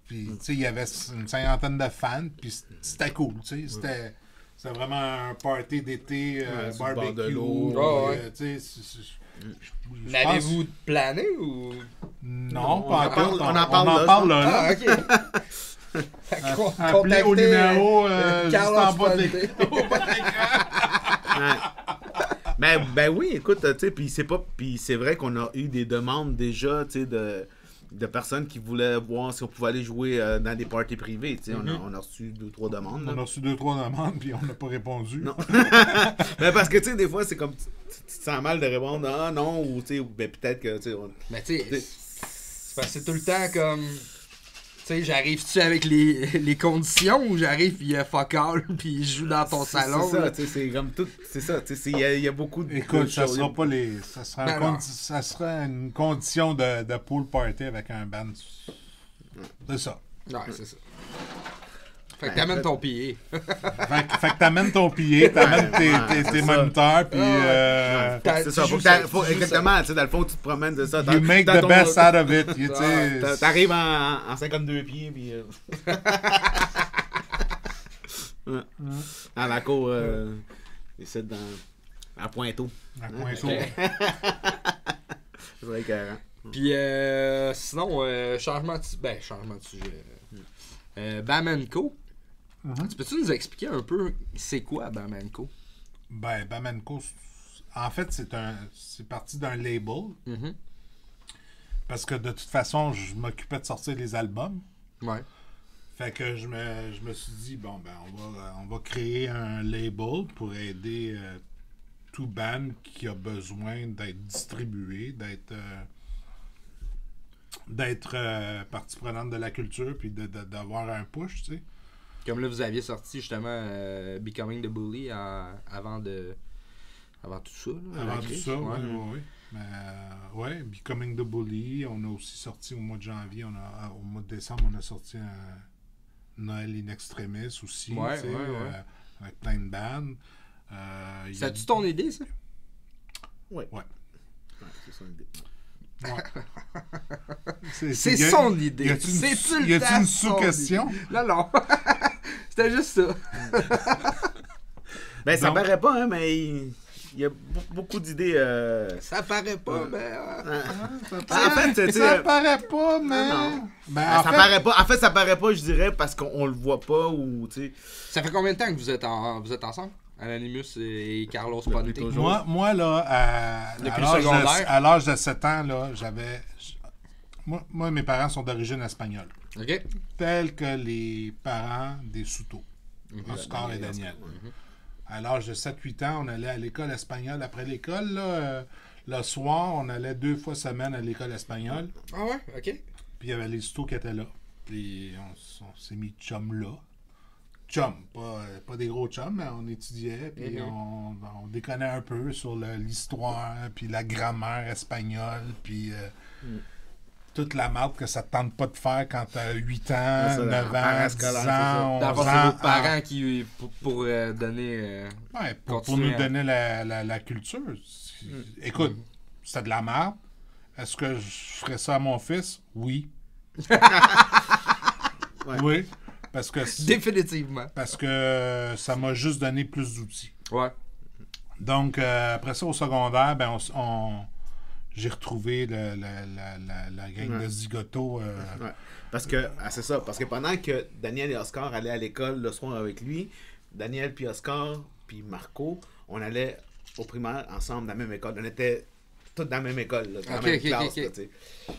puis, tu sais, il y avait une cinquantaine de fans, puis c'était cool, tu sais. C'était vraiment un party d'été, sur le bord barbecue. de l'eau. Ouais. Tu sais, je L'avez-vous plané ou. Non, On pas en encore. parle- on en parle parle là. Ah, ok. Fait que Appelez au contactez, numéro juste Carlos en bas de Ponte. l'écran. Ouais. Ben oui, écoute, tu sais, puis c'est vrai qu'on a eu des demandes déjà, tu sais, de personnes qui voulaient voir si on pouvait aller jouer dans des parties privées, tu sais. On a reçu 2-3 demandes. On a là. reçu 2-3 demandes, puis on n'a pas répondu. Non. Mais parce que, tu sais, des fois, c'est comme, tu te sens mal de répondre, ah non, ou tu sais, ben peut-être que, tu sais, Mais tu sais, c'est parce que c'est tout le temps comme. Tu sais, j'arrive-tu avec les conditions ou j'arrive pis il y a fuck all pis je joue dans ton salon? C'est ça, là? tu sais, c'est comme tout, c'est ça, tu sais, il y a beaucoup de Écoute, ça choses. sera pas les. Ça sera, Ben non. ça sera une condition de pool party avec un band. C'est ça. Ouais, c'est ça. Fait que t'amènes ton billet. Fait que t'amènes ton billet, t'amènes tes c'est ça. moniteurs, puis C'est ça, exactement, tu sais, dans le fond, tu te promènes de ça. you make the best out of it. Tu sais, T'arrives en 52 pieds, puis... ouais. Dans la cour, ici, à Pointeau. à Pointeau. C'est vrai que... Pis sinon, changement de sujet. Bam & Co. Tu peux-tu nous expliquer un peu c'est quoi Bam & Co? Ben, Bam & Co, en fait, c'est parti d'un label. Mhm. Parce que de toute façon, je m'occupais de sortir les albums. Ouais. Fait que je me suis dit, bon, ben, on va créer un label pour aider tout band qui a besoin d'être distribué, d'être partie prenante de la culture, puis d'avoir un push, tu sais. Comme là, vous aviez sorti justement Becoming the Bully avant tout ça. Là, Avant avec tout Chris. ça, Ouais. oui. Mais, ouais, Becoming the Bully, on a aussi sorti au mois de janvier, au mois de décembre, on a sorti un Noël in Extremis aussi, Ouais, tu sais, ouais. avec plein de bandes. Il y a- C'est-tu ton idée, ça? Ouais. Ouais. Ouais, c'est ça l'idée. C'est y a- son idée. Y a-tu une, C'est tout le y a-tu temps une son sous-question? idée. Non. C'était juste ça. Ben, ça Donc- paraît pas, hein, mais il y a beaucoup d'idées... Ça paraît pas, mais... En fait, tu sais... Ça paraît pas, mais... non. Ben, en ça fait, paraît pas. En fait, ça paraît pas, je dirais, parce qu'on le voit pas ou, tu sais... Ça fait combien de temps que vous êtes ensemble? Anonymous et Carlos Ponte? toujours. moi là, Depuis le secondaire. à l'âge de 7 ans, là, moi, mes parents sont d'origine espagnole. OK. Tels que les parents des Souto, Oscar et Daniel. à l'âge de 7-8 ans, on allait à l'école espagnole. Après l'école, là, le soir, on allait 2 fois semaine à l'école espagnole. Ah ouais, ok. Puis il y avait les stos qui étaient là. Puis on s'est mis chum là. Chum, pas des gros chums, mais on étudiait. Puis on déconnait un peu sur l'histoire, puis la grammaire espagnole, puis toute la marque que ça te tente pas de faire quand t'as 8 ans, 9 ans, 10 ans, 11 Dans le fond, c'est ans. vos parents qui, pour donner... Ouais, pour continuer nous à- donner la culture. Écoute, c'était de la merde. Est-ce que je ferais ça à mon fils? Oui. Ouais. Oui. Parce que Définitivement. ça m'a juste donné plus d'outils. Ouais. Donc, après ça, au secondaire, ben, j'ai retrouvé la gang de zigotos. Ouais. Parce que, c'est ça, parce que pendant que Daniel et Oscar allaient à l'école le soir avec lui, Daniel puis Oscar puis Marco, on allait au primaire ensemble dans la même école. On était tous dans la même école, là, dans la même classe. Là, tu sais.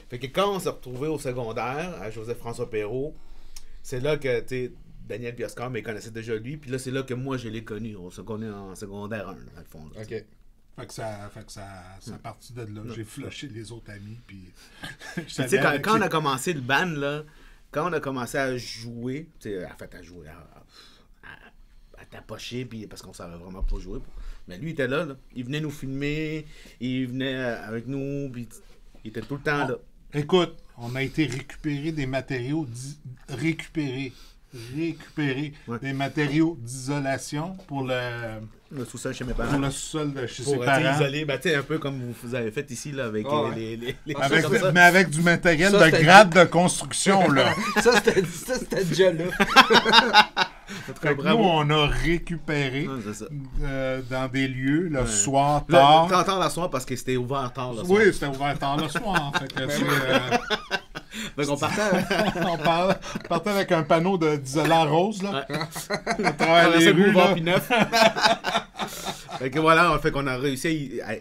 Fait que quand on s'est retrouvés au secondaire à Joseph-François Perrault, c'est là que Daniel et Oscar me connaissaient déjà lui, puis là c'est là que moi je l'ai connu. On se connaît en secondaire 1, dans le fond. Là, Ok. Fait que ça a parti de là. J'ai flushé les autres amis. Puis Tu sais, quand on a commencé le band, là, quand on a commencé à jouer, tu sais, à jouer, à tapocher, puis parce qu'on savait vraiment pas jouer. Mais lui, il était là, là. Il venait nous filmer, il venait avec nous, puis il était tout le temps là. Écoute, on a été récupérer des matériaux, récupérer Ouais. des matériaux d'isolation pour le sous-sol chez mes parents. sous-sol de chez ses Pour parents. isoler, ben, tu sais, un peu comme vous avez fait ici, là, avec Ah ouais. les Avec, comme ça. mais avec du matériel Ça, de c'était grade de construction, là. ça, c'était déjà là. Fait que nous, Bravo. on a récupéré Ouais, c'est ça. dans des lieux le Ouais. soir, Là, tard. tard le soir parce que c'était ouvert tard le soir. Oui, c'était ouvert tard le soir. Fait que Donc on partait. on partait avec un panneau d'isolant rose, là. Ouais. À travers les rues, là. Puis neuf. Fait que voilà, fait qu'on a réussi à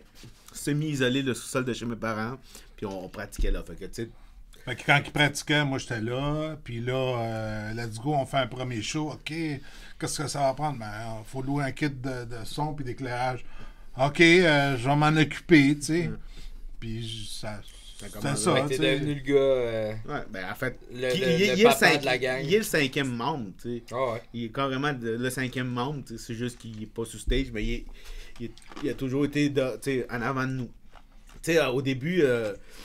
semi-isoler le sous-sol de chez mes parents, puis on pratiquait là. Fait que, tu sais, Fait que quand ils pratiquaient, moi j'étais là. Puis là, let's go, on fait un premier show. OK, qu'est-ce que ça va prendre? Ben, il faut louer un kit de son puis d'éclairage. OK, je vais m'en occuper, tu sais. Puis c'est commence ça, Fait que tu t'es sais. devenu le gars... ouais, ben en fait, Le- il le est papa de la gang. il est le 5e membre, tu sais. Ah ouais. Il est carrément le 5e membre, tu sais, c'est juste qu'il est pas sur stage, mais il a toujours été tu sais, en avant de nous. Tu sais, au début,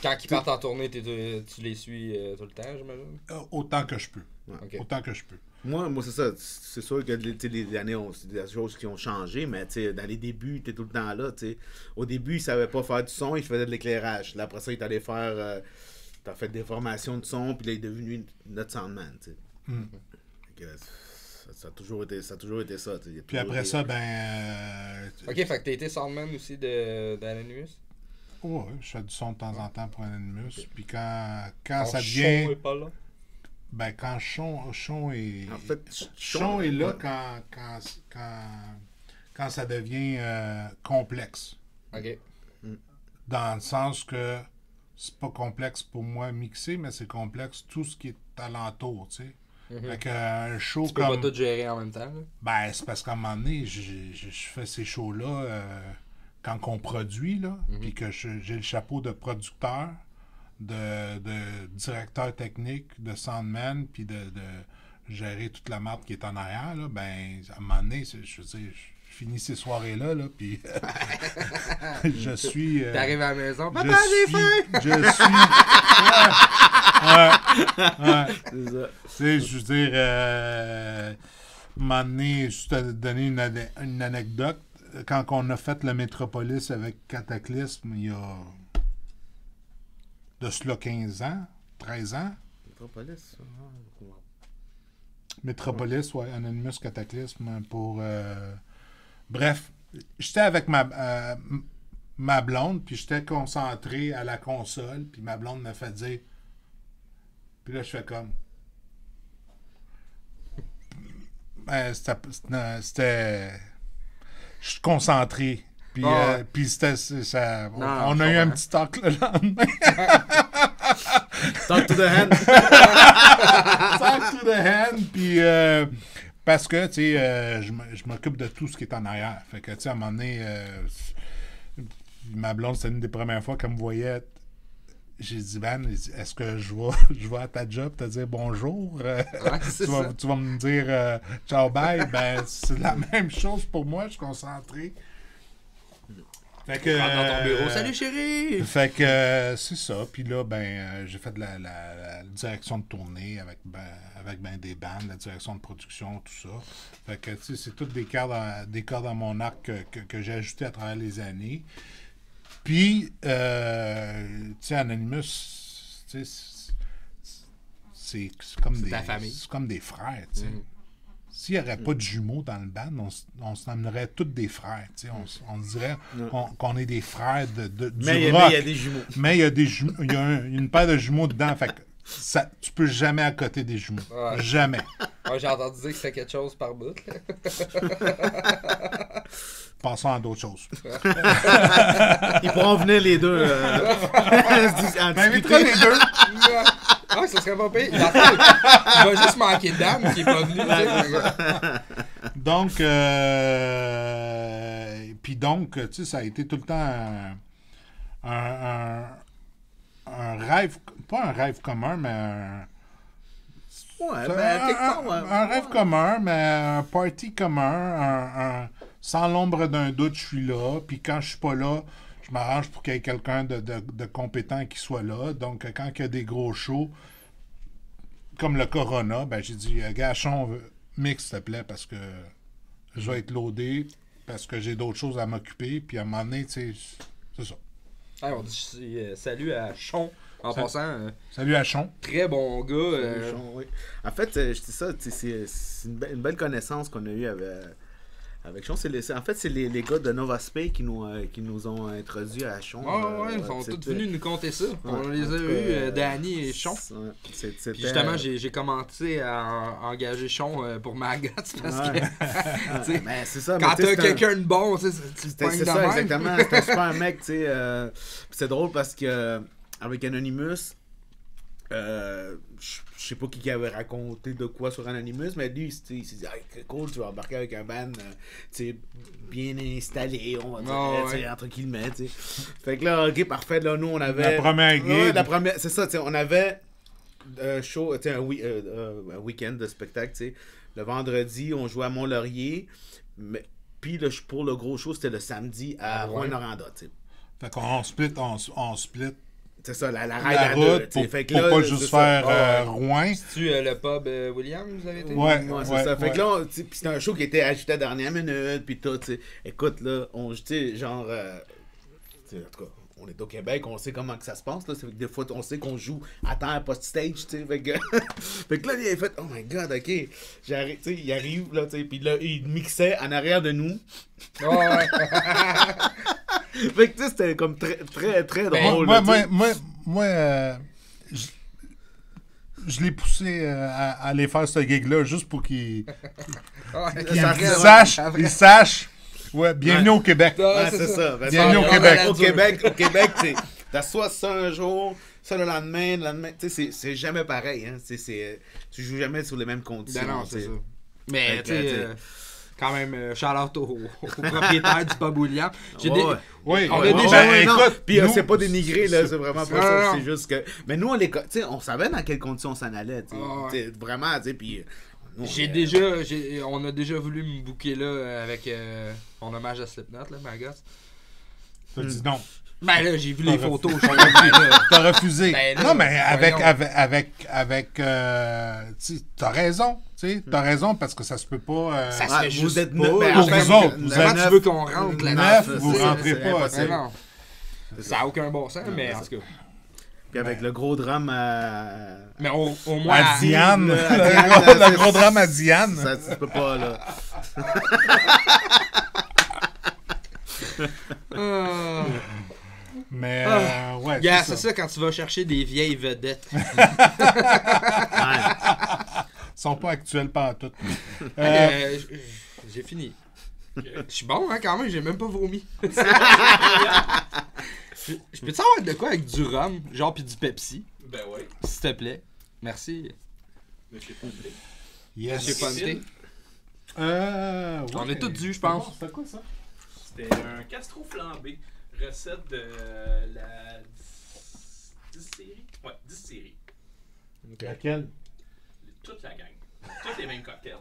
Quand ils partent en tournée, tu les suis tout le temps, j'imagine? Autant que je peux. Ok. Autant que je peux. moi c'est ça. C'est sûr que tu sais, les années, c'est des choses qui ont changé, mais tu sais, dans les débuts, tu es tout le temps là. Tu sais. Au début, il savait pas faire du son, il faisait de l'éclairage. Là, après ça, il est allé faire. T'as fait des formations de son, puis là, il est devenu notre soundman. Tu sais. Fait que, ça a toujours été ça. Tu sais. Il y a Puis toujours après été- ça, ben. Ok, fait que t'as été soundman aussi d'Anonymous? Ouais, je fais du son de temps en temps pour Anonymous. Puis quand ça Ton devient. show est pas là? Ben, quand Chon est. En fait, Chon est là ouais. quand ça devient complexe. Ok. Dans le sens que c'est pas complexe pour moi mixer, mais c'est complexe tout ce qui est alentour, tu sais. Fait qu'un show Tu peux comme. pas tout gérer en même temps, là? Ben, c'est parce qu'à un moment donné, je fais ces shows-là quand on produit, là, puis que j'ai le chapeau de producteur, de directeur technique, de soundman, puis de gérer toute la marque qui est en arrière, là, ben, à un moment donné, je veux dire, je finis ces soirées-là, là, puis je suis... T'arrives à la maison, je papa, j'ai faim! Je suis... Ouais. C'est ça. Tu sais, je veux dire, un moment donné, juste te donner une anecdote. Quand on a fait le Métropolis avec Cataclysme, il y a de cela 15 ans, 13 ans. Métropolis, Métropolis, ouais, Anonymous Cataclysme pour... Bref, j'étais avec ma blonde, puis j'étais concentré à la console, puis ma blonde m'a fait dire... Puis là, je fais comme... Ben, c'était... Je suis concentré. Puis, puis c'était... On a eu un petit talk le lendemain. Talk to the hand. Talk to the hand. Puis parce que, tu sais, je m'occupe de tout ce qui est en arrière. Fait que, tu sais, à un moment donné, ma blonde, c'était une des premières fois qu'elle me voyait. J'ai dit, Van, est-ce que je vais à ta job te dire bonjour? Tu vas me dire ciao, bye. Ben, c'est la même chose pour moi, je suis concentré. Fait que, dans ton bureau. Salut, chérie! Fait que c'est ça. Puis là, j'ai fait de la direction de tournée avec des bandes, la direction de production, tout ça. Fait que, tu sais, c'est toutes des cordes à mon arc que j'ai ajouté à travers les années. Puis, tu sais, Anonymous, tu sais, c'est comme ta famille. C'est comme des frères, tu sais. S'il n'y aurait pas de jumeaux dans le band, on s'emmènerait tous des frères, tu sais. On dirait qu'on est des frères du rock. Mais il y a des jumeaux. Mais il y a des jumeaux. Il y a une paire de jumeaux dedans, fait que tu peux jamais à côté des jumeaux. Ouais. Jamais. Moi, j'ai entendu dire que c'était quelque chose par bout, là. Passons à d'autres choses. Ils pourront venir les deux. En M'inviterai les deux. Ah, ça serait pas pire. Il va juste manquer d'âme qui est pas venu. Donc, puis donc, tu sais, ça a été tout le temps un rêve, pas un rêve commun, mais un rêve commun, mais un party commun, sans l'ombre d'un doute, je suis là, puis quand je suis pas là, je m'arrange pour qu'il y ait quelqu'un de compétent qui soit là. Donc, quand il y a des gros shows, comme le Corona, ben j'ai dit, Gachon, mix, s'il te plaît, parce que je vais être loadé, parce que j'ai d'autres choses à m'occuper, puis à un moment donné, tu sais, c'est ça. Ah, on dit salut à Chon, en passant. Salut à Chon. Très bon gars. Oui. En fait, je dis ça, c'est une belle connaissance qu'on a eue avec Chon. En fait, c'est les gars de Nova Space qui nous ont introduits à Chon. Ouais, ils sont tous venus nous conter ça. On les a eus, Danny et Chon. Justement, j'ai commencé à engager Chon pour Maggots parce que ben, c'est ça, quand t'as quelqu'un de bon, tu te pognes c'est dans ça, même. exactement. C'est un super mec, tu sais. C'est drôle parce que avec Anonymous, je sais pas qui avait raconté de quoi sur Anonymous, mais lui, il s'est dit, hey, cool, tu vas embarquer avec un band bien installé, on va dire, entre guillemets. T'sais. Fait que là, ok, parfait, là, nous, on avait. La première gig. C'est ça, on avait un show, un week-end de spectacle. Le vendredi, on jouait à Mont-Laurier, puis pour le gros show, c'était le samedi à Rouyn-Noranda. Fait qu'on split. C'est ça, la route pour pas juste faire Rouen. C'est-tu le pub William, vous avez été? Ouais, c'est ça. Fait que là, puis c'était un show qui était ajouté à la dernière minute, puis tout, tu sais. Écoute, là, en tout cas, on est au Québec, on sait comment que ça se passe, là. Des fois, on sait qu'on joue à terre post-stage, tu sais. Fait que là, il a fait, oh my god, ok. Il arrive, là, tu sais, puis là, il mixait en arrière de nous. Oh, ouais. Fait que tu sais, c'était comme très, très, très drôle. Moi, je l'ai poussé à aller faire ce gig-là juste pour qu'il sache. Ouais, bienvenue au Québec. C'est ça. Bienvenue au Québec. Au Québec, tu t'assois ça un jour, ça le lendemain, tu sais, c'est jamais pareil. Hein. Tu joues jamais sur les mêmes conditions. Ben non, c'est ça. Mais tu sais, quand même, shout-out au propriétaire du pub William. Oui, on a déjà... écoute, puis c'est pas dénigré, là, c'est vraiment pas ça. C'est juste que... Mais nous, on savait dans quelles conditions on s'en allait. Vraiment, tu sais, puis... On a déjà voulu me booker là avec mon hommage à Slipknot, là, Maggots. T'as dit non. Ben là, j'ai vu les photos. T'as refusé. Ben là, non, mais avec t'as raison. T'as raison parce que ça se peut pas. Ça se fait juste êtes pas. pour vous autres. Vous Comment êtes tu veux qu'on rentre là-dedans? neuf, vous rentrez pas. Non. Ça n'a aucun bon sens, mais en tout cas. Puis avec le gros drame Mais au moins. À Diane. Le gros drame à Diane. Ça se peut pas, là. Mais, ouais. Yeah, c'est ça quand tu vas chercher des vieilles vedettes. Ils sont pas actuels pas toutes. J'ai fini. Je suis bon, hein, quand même, j'ai même pas vomi. Je peux-tu avoir de quoi avec du rhum, genre pis du Pepsi? Ben ouais. S'il te plaît. Merci. Monsieur Ponté. Yes. Monsieur Ponté. On est tous dus, je pense. C'était quoi ça? C'était un Castro flambé. Recette de la 10 série. Ouais, 10 séries. Laquelle? Toute la gang. Tous les mêmes cocktails. Ouais.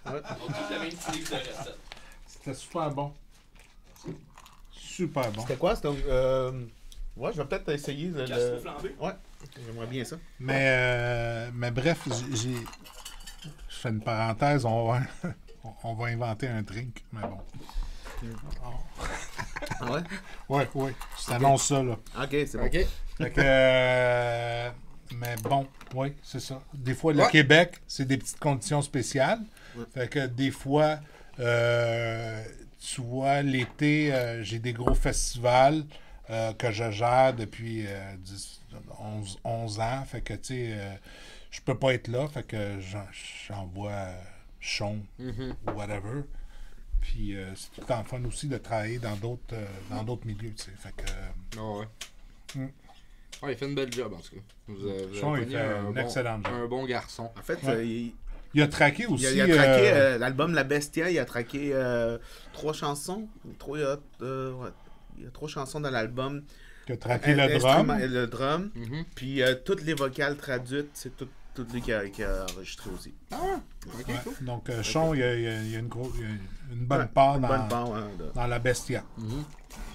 On a tous la même petite livre de recettes. C'était super bon. Super bon. C'était quoi? C'était ouais, je vais peut-être essayer de Castro flambé. Ouais, j'aimerais bien ça. Mais bref, je fais une parenthèse, on va inventer un drink, mais bon. Ah ouais? Ouais, je t'annonce ça, là. Ok, c'est bon. Ok. Fait que, mais bon, oui, c'est ça. Des fois, le Ouais. Québec, c'est des petites conditions spéciales. Ouais. Fait que des fois, tu vois, l'été, j'ai des gros festivals que je gère depuis 11 ans. Fait que, tu sais, je peux pas être là. Fait que j'envoie Sean ou whatever. Puis c'est tout le temps fun aussi de travailler dans d'autres milieux, tu sais. Fait que... Ouais. Ouais, il fait une belle job, en tout cas. Vous avez Sean, il pogné fait un excellent job. un bon garçon. En fait, Ouais. Il a traqué aussi... il a traqué l'album La Bestia, il a traqué 3 chansons. Il y a 3 chansons dans l'album. qui a traqué le drum. Le drum. Mhm. Puis toutes les vocales traduites, c'est tout lui qui a enregistré aussi. Ah ouais? Ok, Ouais. cool. Donc, Sean, il y a une bonne part Une dans, bonne part, hein, dans la Bestia.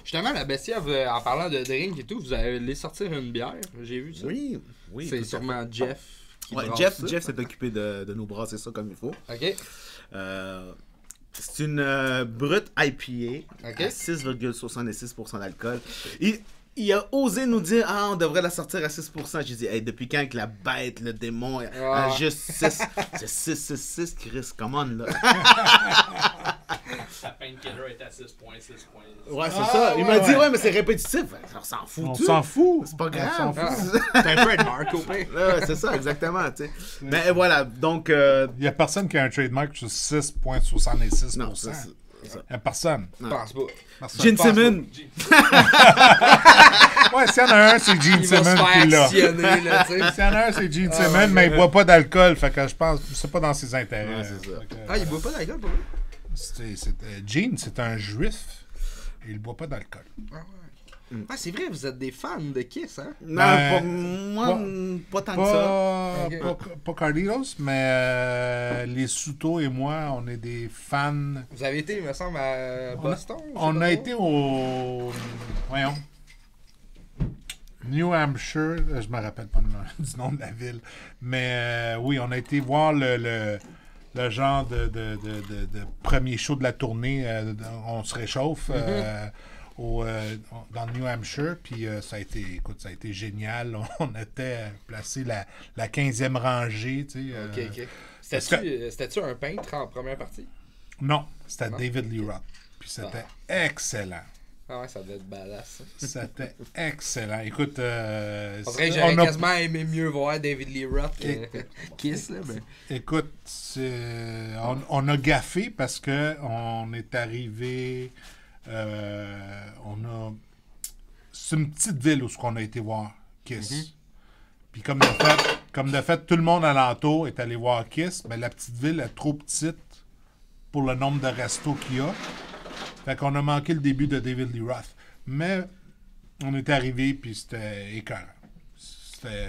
Justement, la Bestia, en parlant de drink et tout, vous allez sortir une bière. J'ai vu ça. Oui, tout C'est à sûrement Jeff qui Ouais, brasse Jeff ça. s'est occupé de nous brasser ça comme il faut. Ok. C'est une brute IPA Ok. à 6,66% d'alcool. Il a osé nous dire on devrait la sortir à 6%. J'ai dit depuis quand que la bête, le démon a juste 6? C'est 6, Chris, come on là. La painkiller est à 6.6. Ouais, c'est ça. Il m'a dit mais c'est répétitif. On s'en fout. On s'en fout. C'est pas On grave. s'en fout. C'est un trademark, au pire. Ouais, c'est ça, exactement. Tu sais. Mais voilà, donc. Il n'y a personne qui a un trademark sur 6,66%. Non, c'est ça. Il n'y a personne. Je pense pas. Personne. Gene pense Simmons. Ouais, s'il y en a un, c'est Gene Il va se Simmons faire qui l'a. actionner, là, tu sais. S'il y en a un, c'est Gene Simmons, mais il ne boit pas d'alcool. Fait que je pense que c'est pas dans ses intérêts. Ouais, c'est ça. Fait que, Ah, il boit pas d'alcool pour lui? Gene, c'est un juif. Et il ne boit pas d'alcool. Ah, c'est vrai, vous êtes des fans de Kiss, hein? Non, Ben, pas, moi, pas tant que ça. Pas Carlitos, mais les Souto et moi, on est des fans. Vous avez été, il me semble, à Boston? je sais On pas a trop. été au. Voyons. New Hampshire, je me rappelle pas du nom de la ville. Mais oui, on a été voir le genre de premier show de la tournée. On se réchauffe dans le New Hampshire. Puis ça a été génial. On était placé la 15e rangée. Tu sais, Ok. C'était-tu un peintre en première partie? Non, c'était Non? David Lee Roth. Puis c'était excellent. Ah ouais, ça devait être badass, ça. C'était excellent. Écoute, On dirait que j'aurais quasiment aimé mieux voir David Lee Roth que Kiss, là, mais... Écoute, on a gaffé parce que on est arrivé. C'est une petite ville où on a été voir Kiss. Puis comme de fait, tout le monde alentour est allé voir Kiss, mais la petite ville est trop petite pour le nombre de restos qu'il y a. Fait qu'on a manqué le début de David Lee Roth. Mais on est arrivé, puis c'était écœurant. C'était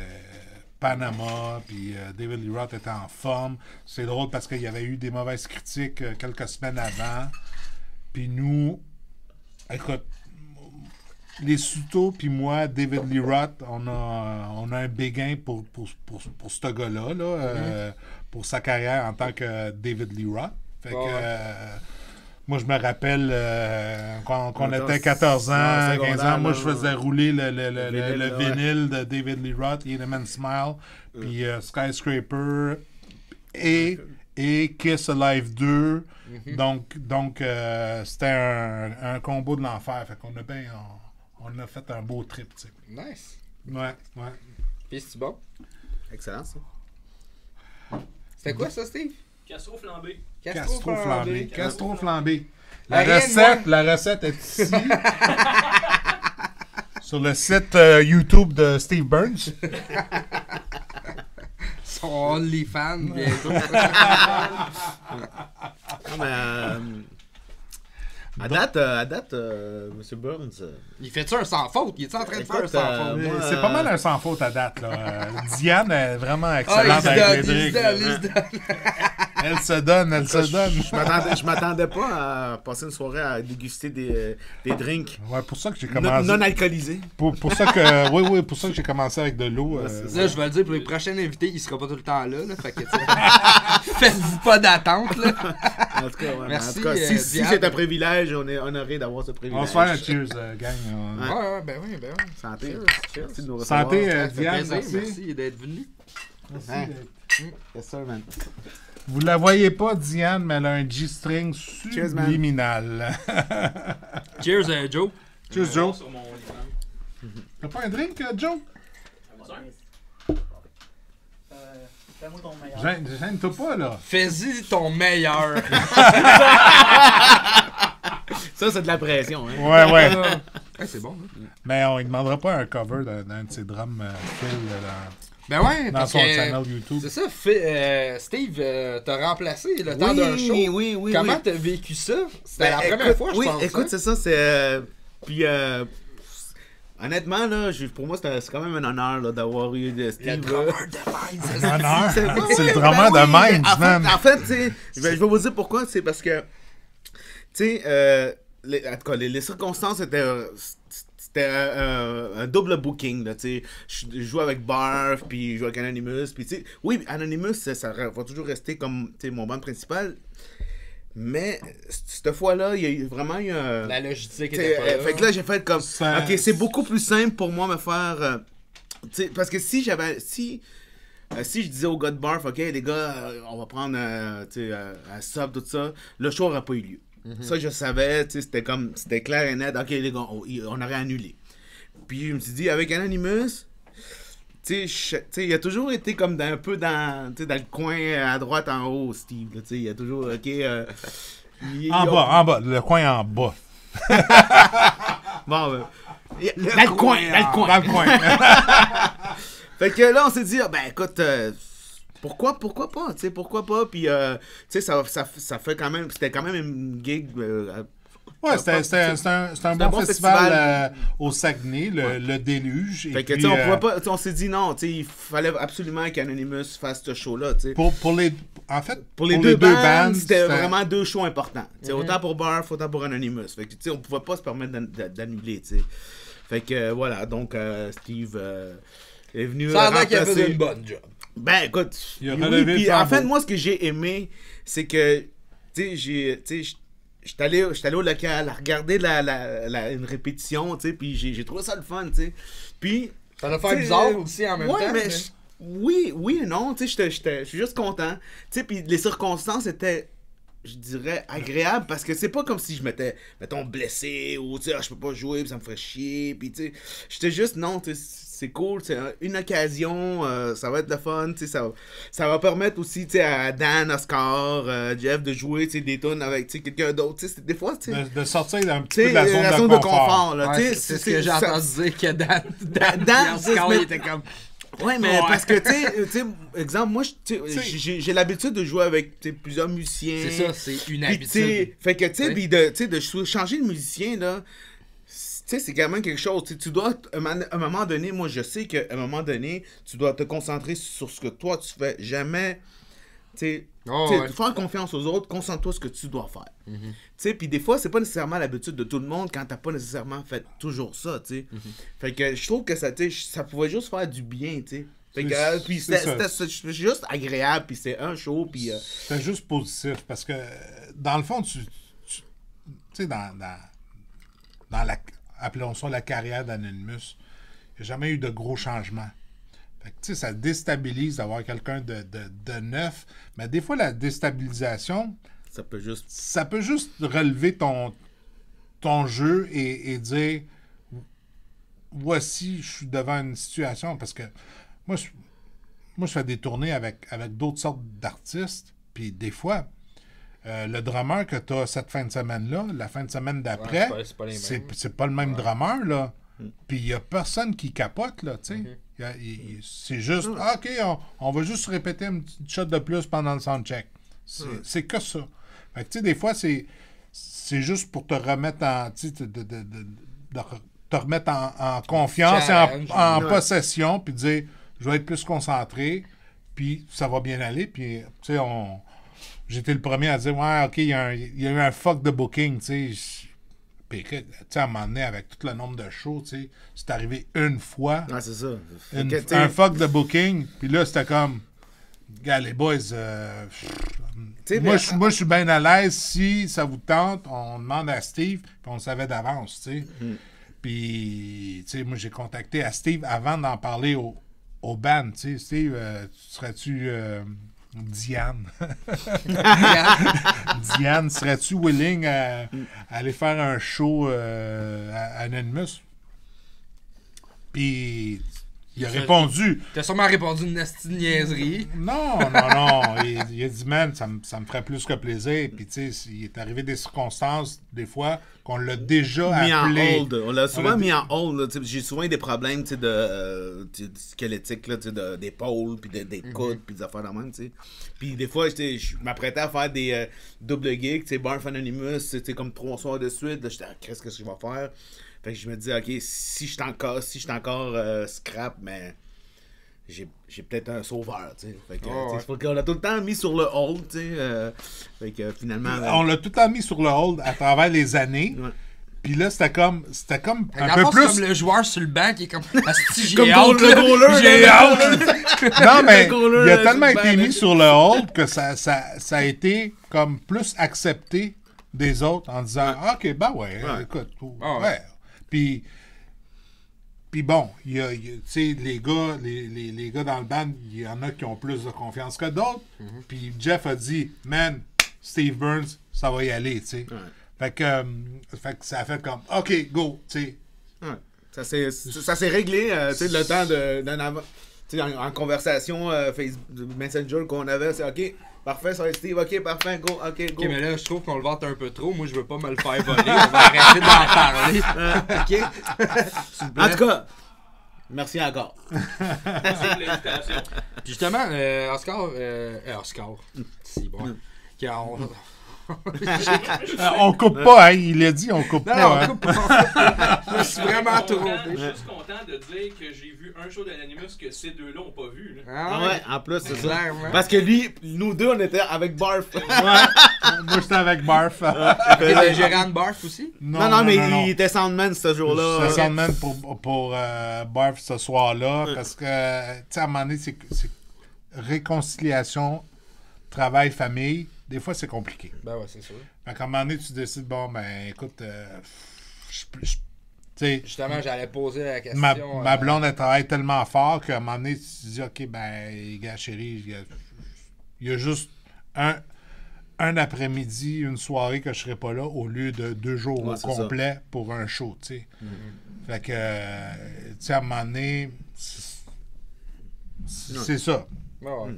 Panama, puis David Lee Roth était en forme. C'est drôle parce qu'il y avait eu des mauvaises critiques quelques semaines avant. Puis nous, écoute, les Souto, puis moi, David Lee Roth, on a un béguin pour ce gars-là, là, pour sa carrière en tant que David Lee Roth. Fait que... moi, je me rappelle quand on était 14 ans, 15 ans, moi, je faisais rouler le vinyle de David Lee Roth, Eat Smile, puis Skyscraper et Kiss Alive 2. Donc c'était un combo de l'enfer. Fait qu'on on a fait un beau trip, tu sais. Nice. Ouais. Puis c'est bon? Excellent, ça. C'était quoi, ça, Steve? Castro flambé. Castro flambé. Rien de La recette est ici. Sur le site YouTube de Steve Burns. Son OnlyFans, bientôt. Non, mais... À date, M. Burns... Il fait-tu un sans faute? Il est en train de faire un sans faute? moi, C'est pas mal un sans faute à date. Là. Diane est vraiment Ah, il excellente se avec donne, les il se drinks. donne, il se donne. Elle se donne, elle se donne. Je m'attendais pas à passer une soirée à déguster des drinks Ouais, pour ça que j'ai commencé. non alcoolisés. Pour ça que, oui, pour ça que j'ai commencé avec de l'eau. Là, je vais le dire, pour les prochains invités, il sera pas tout le temps là. Fait que, tu sais, faites-vous pas d'attente, là. En tout cas, ouais, Merci, en tout cas, si Diane. c'est un privilège, on est honoré d'avoir ce privilège. On va se faire un cheers, gang. Ouais, ben oui, ben oui. Santé. Cheers. Merci de nous recevoir. Santé, Ça fait Diane, plaisir, merci. merci d'être venu. Hein? Yes, sir, man. Vous la voyez pas, Diane, mais elle a un G-string Cheers, man. subliminal. Cheers, Joe. Cheers, Joe. Sur mon écran. T'as pas un drink, Joe? Fais-moi ton meilleur. Gêne-toi pas, là. Fais-y ton meilleur. Ça, c'est de la pression. Hein? Ouais, ouais. Ouais, c'est bon. Hein? Mais on ne demandera pas un cover d'un de ses drums Phil Ben ouais, dans parce son que channel YouTube. c'est ça, Steve t'a remplacé le temps d'un show. Oui. Comment t'as vécu ça? C'était la première écoute, fois, je oui, pense. écoute, hein? c'est ça, c'est... puis, honnêtement, là, pour moi, c'est quand même un honneur là, d'avoir eu de Steve. Le drummer de Minds. Un honneur. C'est C'est le drummer de Minds, man. En fait, tu sais, je vais vous dire pourquoi. C'est parce que, tu sais, en tout cas, les circonstances étaient... C'était un double booking, là, tu sais. Je jouais avec Barf, puis je jouais avec Anonymous, puis tu sais... Oui, Anonymous, ça va toujours rester comme, tu sais, mon band principal. Mais, cette fois-là, il y a vraiment eu un... La logistique T'sais, était pas là. fait que là, j'ai fait comme... Ça- Ok, c'est beaucoup plus simple pour moi me faire... t'sais, parce que si je disais au gars de Barf, ok, les gars, on va prendre un sub, tout ça, le show n'aurait pas eu lieu. Ça, je savais, c'était clair et net. Ok, les gars, on aurait annulé. Puis je me suis dit, avec Anonymous, il a toujours été comme un peu dans le coin à droite en haut, Steve. Il a toujours, ok... En bas, le coin en bas. Bon, dans le coin. Dans le coin. Fait que là, on s'est dit, ben écoute, pourquoi pas, pourquoi pas, puis ça fait quand même, c'était quand même une gig. Ouais, c'était un bon festival au Saguenay, le Déluge. Fait que, on pouvait pas, on s'est dit non, il fallait absolument qu'Anonymous fasse ce show-là, tu sais. Pour les deux deux bands, bands, c'était vraiment deux shows importants. Autant pour Barf, autant pour Anonymous. Fait que, on pouvait pas se permettre d'annuler, tu sais. Fait que, voilà, donc Steve est venu Ça a l'air qu'il a remplacer... fait une bonne job. Ben, écoute, Il a oui, relevé puis le en flambeau. fait, moi, ce que j'ai aimé, c'est que, j'étais allé au local à regarder une répétition, puis j'ai trouvé ça le fun, tu sais. Puis... Ça doit faire t'sais, bizarre aussi en même ouais, temps. mais oui et non, tu sais, je suis juste content. Tu sais, puis les circonstances étaient, je dirais, agréables parce que c'est pas comme si je m'étais, mettons, blessé ou, tu sais, je peux pas jouer, puis ça me ferait chier, puis tu sais, j'étais juste, non, tu sais, c'est cool, c'est une occasion, ça va être le fun, tu sais, ça va permettre aussi, tu sais, à Dan, Oscar, Jeff de jouer, tu sais, des tunes avec, tu sais, quelqu'un d'autre, tu sais, des fois, tu sais... de sortir un petit Tu peu sais, de la zone de confort. là, Ouais, tu sais, c'est ce que j'ai entendu dire que Dan Dan, Oscar, mais- il était comme... Ouais, mais Ouais. parce que, tu sais, exemple, moi, j'ai l'habitude de jouer avec plusieurs musiciens. C'est ça, c'est une Puis, tu sais, habitude. fait que, tu sais, Oui. puis de changer de musicien, là, tu sais, c'est quand même quelque chose. Tu sais, tu dois, à un moment donné, moi, je sais qu'à un moment donné, tu dois te concentrer sur ce que toi, tu fais. Jamais, tu sais, Oh, tu sais, ouais. faire confiance aux autres, concentre-toi sur ce que tu dois faire. Tu sais, puis des fois, c'est pas nécessairement l'habitude de tout le monde quand t'as pas nécessairement fait toujours ça, tu sais. Fait que je trouve que ça, tu sais, ça pouvait juste faire du bien, tu sais. Fait que, puis c'est c'était juste agréable, puis c'est un show, puis... C'était juste positif parce que, dans le fond, tu sais, dans la, appelons ça la carrière d'Anonymous, il n'y a jamais eu de gros changements. Fait que, tu sais, ça déstabilise d'avoir quelqu'un de neuf, mais des fois, la déstabilisation, ça peut juste... ça peut juste relever ton jeu et dire voici, je suis devant une situation parce que moi je fais des tournées avec d'autres sortes d'artistes, puis des fois le drummer que tu as cette fin de semaine-là, la fin de semaine d'après, Ouais, c'est pas les mêmes. c'est pas le même drummer, là. Puis il n'y a personne qui capote, là, tu sais. C'est juste, OK, on va juste répéter une petite shot de plus pendant le soundcheck. C'est que ça. Fait que, tu sais, des fois, c'est juste pour te remettre en... Tu sais, te remettre en confiance et en possession, puis dire, je vais être plus concentré, puis ça va bien aller. Puis, tu sais, j'étais le premier à dire, ouais, OK, il y a eu un fuck de booking, tu sais. Puis, tu sais, à un moment donné, avec tout le nombre de shows, tu sais, c'est arrivé une fois. Ah, c'est ça. Un fuck de booking, puis là, c'était comme, gars, les boys, moi, je suis bien à l'aise. Si ça vous tente, on demande à Steve, puis on le savait d'avance, tu sais. Puis, tu sais, moi, j'ai contacté à Steve avant d'en parler au band, tu sais. Steve, serais-tu... Diane. Diane, serais-tu willing à aller faire un show à Anonymous? Puis il a répondu. T'as sûrement répondu une nasty de niaiserie. Non. Il a dit, man, ça me ferait plus que plaisir. Puis tu sais, il est arrivé des circonstances, des fois, qu'on l'a déjà mis appelé. En hold. On l'a souvent mis en hold. J'ai souvent eu des problèmes de squelettiques, d'épaule, puis des coudes, puis des affaires de même. T'sais. Puis des fois, je m'apprêtais à faire des double gigs, Barf Anonymous, comme 3 soirs de suite. Là, j'étais, qu'est-ce que je vais faire? Fait que je me dis, OK, si je suis encore scrap, mais j'ai peut-être un sauveur, tu sais. Fait que, faut qu'on l'a tout le temps mis sur le hold, tu sais. Fait que finalement... On l'a tout le temps mis sur le hold à travers les années. Ouais. Puis là, c'était comme un peu plus... comme le joueur sur le banc qui est comme... Asti, comme le goaler. J'ai hâte. Non, mais il a tellement été mis sur le hold que ça a été comme plus accepté des autres en disant, OK, écoute, ouais. Puis bon, il y a tu sais, les gars dans le band, il y en a qui ont plus de confiance que d'autres. Puis Jeff a dit, man, Steve Burns, ça va y aller, tu sais. Fait que ça a fait comme, OK, go, tu sais. Ça s'est réglé, tu sais, le temps d'un avant. Tu sais, en conversation Facebook, Messenger qu'on avait, c'est OK. Parfait, ça va être Steve. OK, parfait, go. OK, mais là, je trouve qu'on le vante un peu trop. Moi, je veux pas me le faire voler. On va arrêter d'en parler. OK. En tout cas, merci encore. Merci pour l'invitation. Justement, Oscar. Si, bon. On coupe pas, hein. Il a dit, on coupe pas. Non, on coupe pas. Je suis vraiment trop. Je suis juste content de dire que j'ai vu un show d'Anonymous que ces deux-là n'ont pas vu. Là. Ah ouais, en plus, c'est ça. Parce que nous deux, on était avec Barf. Moi, j'étais avec Barf. Et Gérard Barf aussi? Non, mais il était Soundman ce jour-là. C'était Soundman pour Barf ce soir-là. Parce que, tu sais, à un moment donné, c'est réconciliation, travail, famille. Des fois, c'est compliqué. Ben ouais, c'est sûr. Fait qu'à un moment donné, tu décides, bon, ben, écoute, justement, j'allais poser la question. Ma blonde, elle travaille tellement fort qu'à un moment donné, tu te dis, OK, ben, gars, chérie, il y a juste un après-midi, une soirée que je serai pas là au lieu de 2 jours au complet pour un show, tu sais. Fait que, tu sais, à un moment donné, c'est ça. Ouais.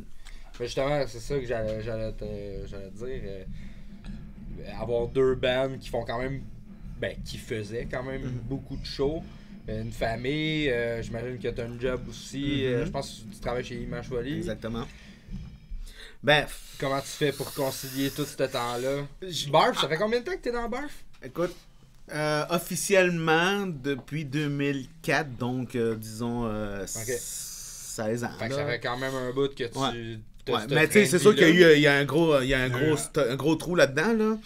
Mais justement, c'est ça que j'allais te dire. Avoir 2 bands qui font quand même... qui faisaient quand même beaucoup de shows. Une famille, j'imagine que tu as un job aussi. Je pense que tu travailles chez Image Folie. Exactement. Comment tu fais pour concilier tout ce temps-là? Barf, ça fait combien de temps que tu es dans Barf? Écoute, officiellement depuis 2004, donc disons 16 ans. Fait que ça fait quand même un bout que tu... Ouais, mais tu sais, c'est sûr qu'il y a un gros trou là-dedans. Là.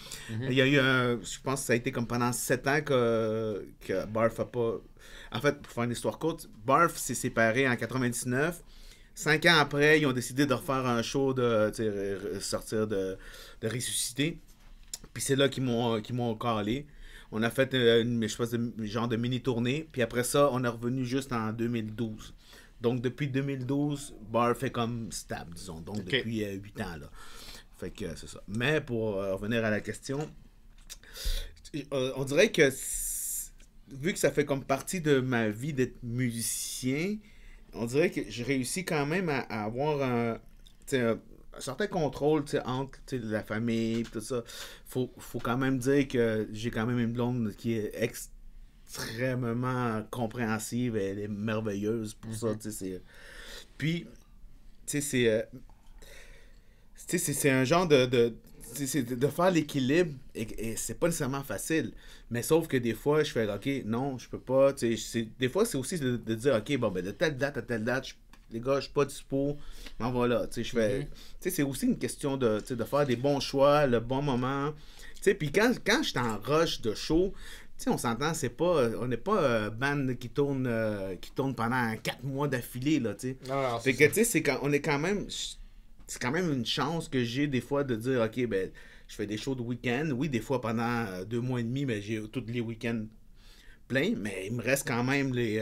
Il y a eu je pense que ça a été comme pendant 7 ans que Barf a pas... En fait, pour faire une histoire courte, Barf s'est séparé en 99. 5 ans après, ils ont décidé de refaire un show de sortir de Ressuscité. Puis c'est là qu'ils m'ont calé. On a fait genre de mini-tournée. Puis après ça, on est revenu juste en 2012. Donc, depuis 2012, Barf est comme stable, disons. Donc, depuis 8 ans, là. Fait que c'est ça. Mais pour revenir à la question, on dirait que, vu que ça fait comme partie de ma vie d'être musicien, on dirait que j'ai réussi quand même à avoir un certain contrôle entre la famille et tout ça. Faut quand même dire que j'ai quand même une blonde qui est extrêmement compréhensive, elle est merveilleuse pour ça, tu sais. Puis, tu sais, c'est un genre c'est de faire l'équilibre et c'est pas nécessairement facile. Mais sauf que des fois, je fais, OK, non, je peux pas. Des fois, c'est aussi de dire, OK, bon, ben de telle date à telle date, les gars, je suis pas dispo. M'en voilà. Je fais. C'est aussi une question de faire des bons choix, le bon moment. Puis quand je suis en rush de show, on s'entend, on n'est pas band qui tourne pendant 4 mois d'affilée, là, tu sais. Non, Fait que, c'est quand même une chance que j'ai des fois de dire, OK, ben, je fais des shows de week-end. Oui, des fois pendant 2 mois et demi, mais j'ai tous les week-ends pleins, mais il me reste quand même les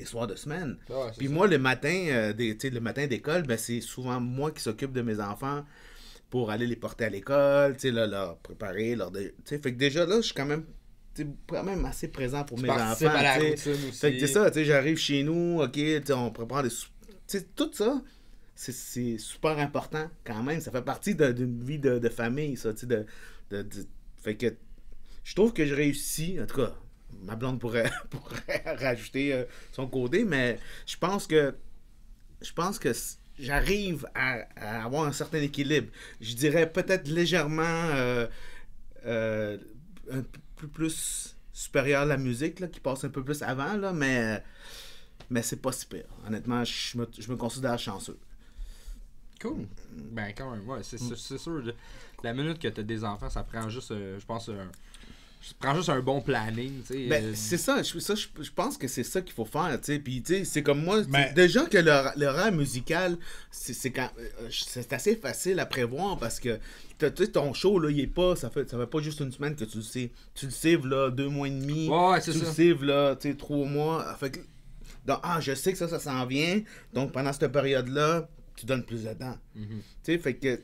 soirs de semaine. Puis moi, le matin, le matin d'école, ben, c'est souvent moi qui s'occupe de mes enfants pour aller les porter à l'école, leur préparer, fait que déjà là, je suis quand même assez présent pour mes enfants. À la routine aussi. Fait que c'est ça, j'arrive chez nous, OK, on prépare tout ça, c'est super important quand même. Ça fait partie d'une vie de famille, ça, fait que je trouve que je réussis, en tout cas, ma blonde pourrait rajouter son côté, mais je pense que j'arrive à avoir un certain équilibre. Je dirais peut-être légèrement un peu plus supérieur à la musique, là, qui passe un peu plus avant, là, mais c'est pas si pire. Honnêtement, je me considère chanceux. Cool. Ben, quand même, ouais, c'est sûr. La minute que tu as des enfants, ça prend juste, je pense, ça prend juste un bon planning, tu sais. Ben, c'est ça. Je pense que c'est ça qu'il faut faire, tu sais. Puis, tu sais, c'est comme moi. Mais... Déjà que l'horaire musical, c'est assez facile à prévoir parce que ton show, là, il est pas. Ça fait pas juste une semaine que tu le sais. Tu le sais, là, 2 mois et demi. Ouais, c'est tu ça. le sais, là, tu sais, 3 mois. Fait que, donc, je sais que ça s'en vient. Donc, pendant cette période-là, tu donnes plus de temps. Tu sais, fait que.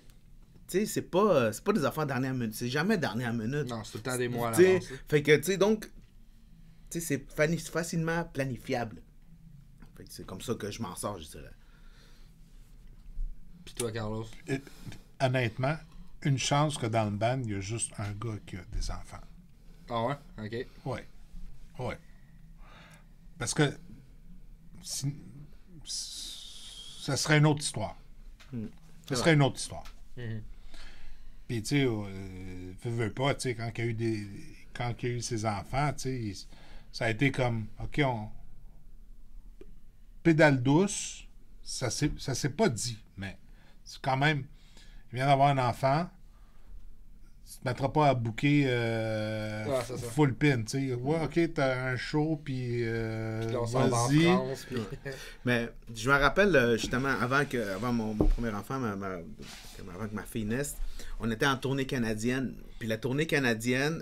Tu sais, c'est pas des affaires dernière minute. C'est jamais dernière minute. Non, c'est tout le temps des mois à l'avance. Fait que, tu sais, donc, tu sais, c'est facilement planifiable. Fait que c'est comme ça que je m'en sors, je dirais. Puis toi, Carlos? Honnêtement, une chance que dans le band, il y a juste un gars qui a des enfants. Ah ouais? OK. Ouais. Parce que ça serait une autre histoire. Ça serait une autre histoire. Puis, tu sais, veux pas, tu sais, quand il y a eu ses enfants, tu sais, ça a été comme, OK, on pédale douce, ça s'est pas dit, mais c'est quand même, il vient d'avoir un enfant, tu te mettras pas à booker full pin, tu sais, ouais, OK, t'as un show, puis vas-y. Mais je me rappelle, justement, avant mon premier enfant, avant que ma fille naisse, on était en tournée canadienne. Puis la tournée canadienne,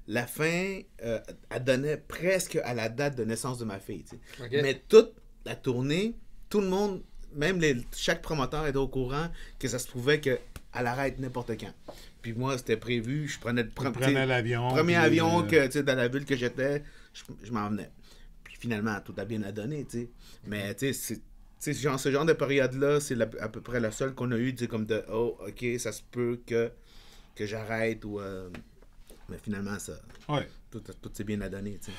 la fin, elle donnait presque à la date de naissance de ma fille. Okay. Mais toute la tournée, tout le monde, même chaque promoteur était au courant que ça se pouvait qu'elle arrête n'importe quand. Puis moi, c'était prévu, je prenais l'avion. Premier avion que, dans la ville que j'étais, je m'en venais. Puis finalement, tout a bien à donner, tu sais. Mais tu sais, ce genre de période-là, c'est à peu près la seule qu'on a eue, comme de « Oh, OK, ça se peut que j'arrête » ou... mais finalement, ça... Ouais. Tout s'est bien à donner, tu sais.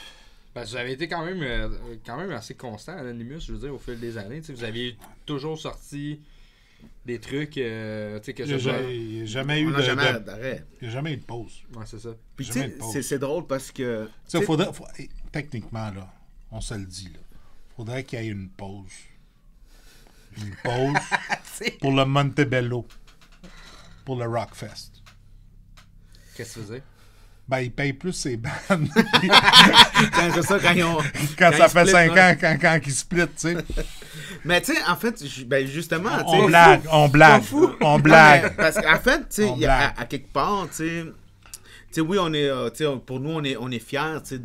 Parce que vous avez été quand même assez constant à l'Animus, je veux dire, au fil des années. Vous aviez toujours sorti des trucs, tu sais, que ce soit... Il n'y a jamais eu d'arrêt. Il n'y a jamais eu de pause. Ouais, c'est ça. Puis tu sais, c'est drôle parce que... Techniquement, là, on se le dit, là, faudrait qu'il y ait une pause. Une pause pour le Montebello, pour le Rockfest. Qu'est-ce que tu faisais? Ben, ils payent plus ses bandes. C'est ça, quand ça fait 5 ans, quand ils split, tu sais. Mais tu sais, en fait, justement... On blague. Parce qu'en fait, tu sais, à quelque part, tu sais, oui, on est... pour nous, on est fiers, tu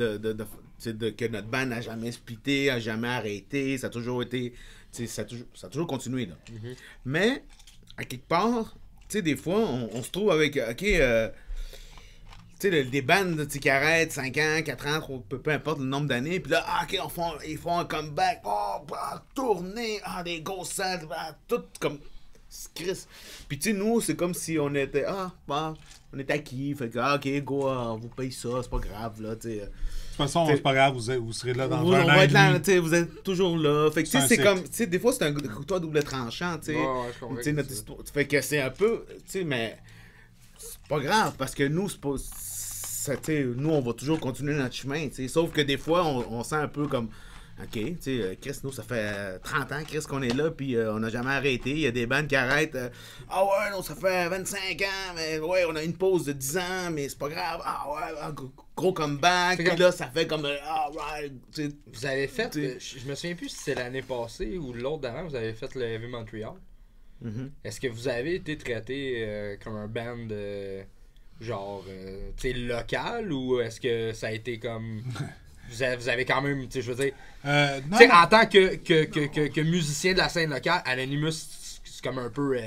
sais, que notre band n'a jamais splitté, n'a jamais arrêté. Ça a toujours été... Ça a toujours continué, là. Mm-hmm. Mais, à quelque part, tu sais, des fois, on se trouve avec, OK, tu sais, des bandes qui arrêtent 5 ans, 4 ans, peu importe le nombre d'années, puis là, OK, ils font un comeback, tourner, des grosses salles, tout comme... Chris. Puis tu sais, nous, c'est comme si on était, on est acquis, fait que, OK, go, on vous paye ça, c'est pas grave, là, tu sais. façon, c'est pas grave, vous serez là dans on un an va et être là, demi. tu sais, vous êtes toujours là. Fait que, tu sais, C'est c'est un comme, tu sais, des fois, c'est un couteau à double tranchant, tu sais. Ouais, je comprends Tu sais, notre ça. histoire. Fait que c'est un peu, tu sais, mais c'est pas grave, parce que nous, c'est pas, tu sais, nous, on va toujours continuer notre chemin, tu sais. Sauf que des fois, on sent un peu comme, OK, tu sais, Chris, nous, ça fait 30 ans, Chris, qu'on est là, puis on n'a jamais arrêté. Il y a des bandes qui arrêtent. Ah ouais, non, ça fait 25 ans, mais ouais, on a une pause de 10 ans, mais c'est pas grave. Ah ouais, gros comeback. C'est Puis comme- là, ça fait comme, ah ouais, tu sais. Vous avez fait, Tu- je me souviens plus si c'est l'année passée ou l'autre d'avant, vous avez fait le Heavy Montreal. Mhm. Est-ce que vous avez été traité comme un band genre, tu sais, local ou est-ce que ça a été comme. Vous avez quand même, tu sais, je veux dire. Non, Tu sais, non. en tant que musicien de la scène locale, Anonymous, c'est comme un peu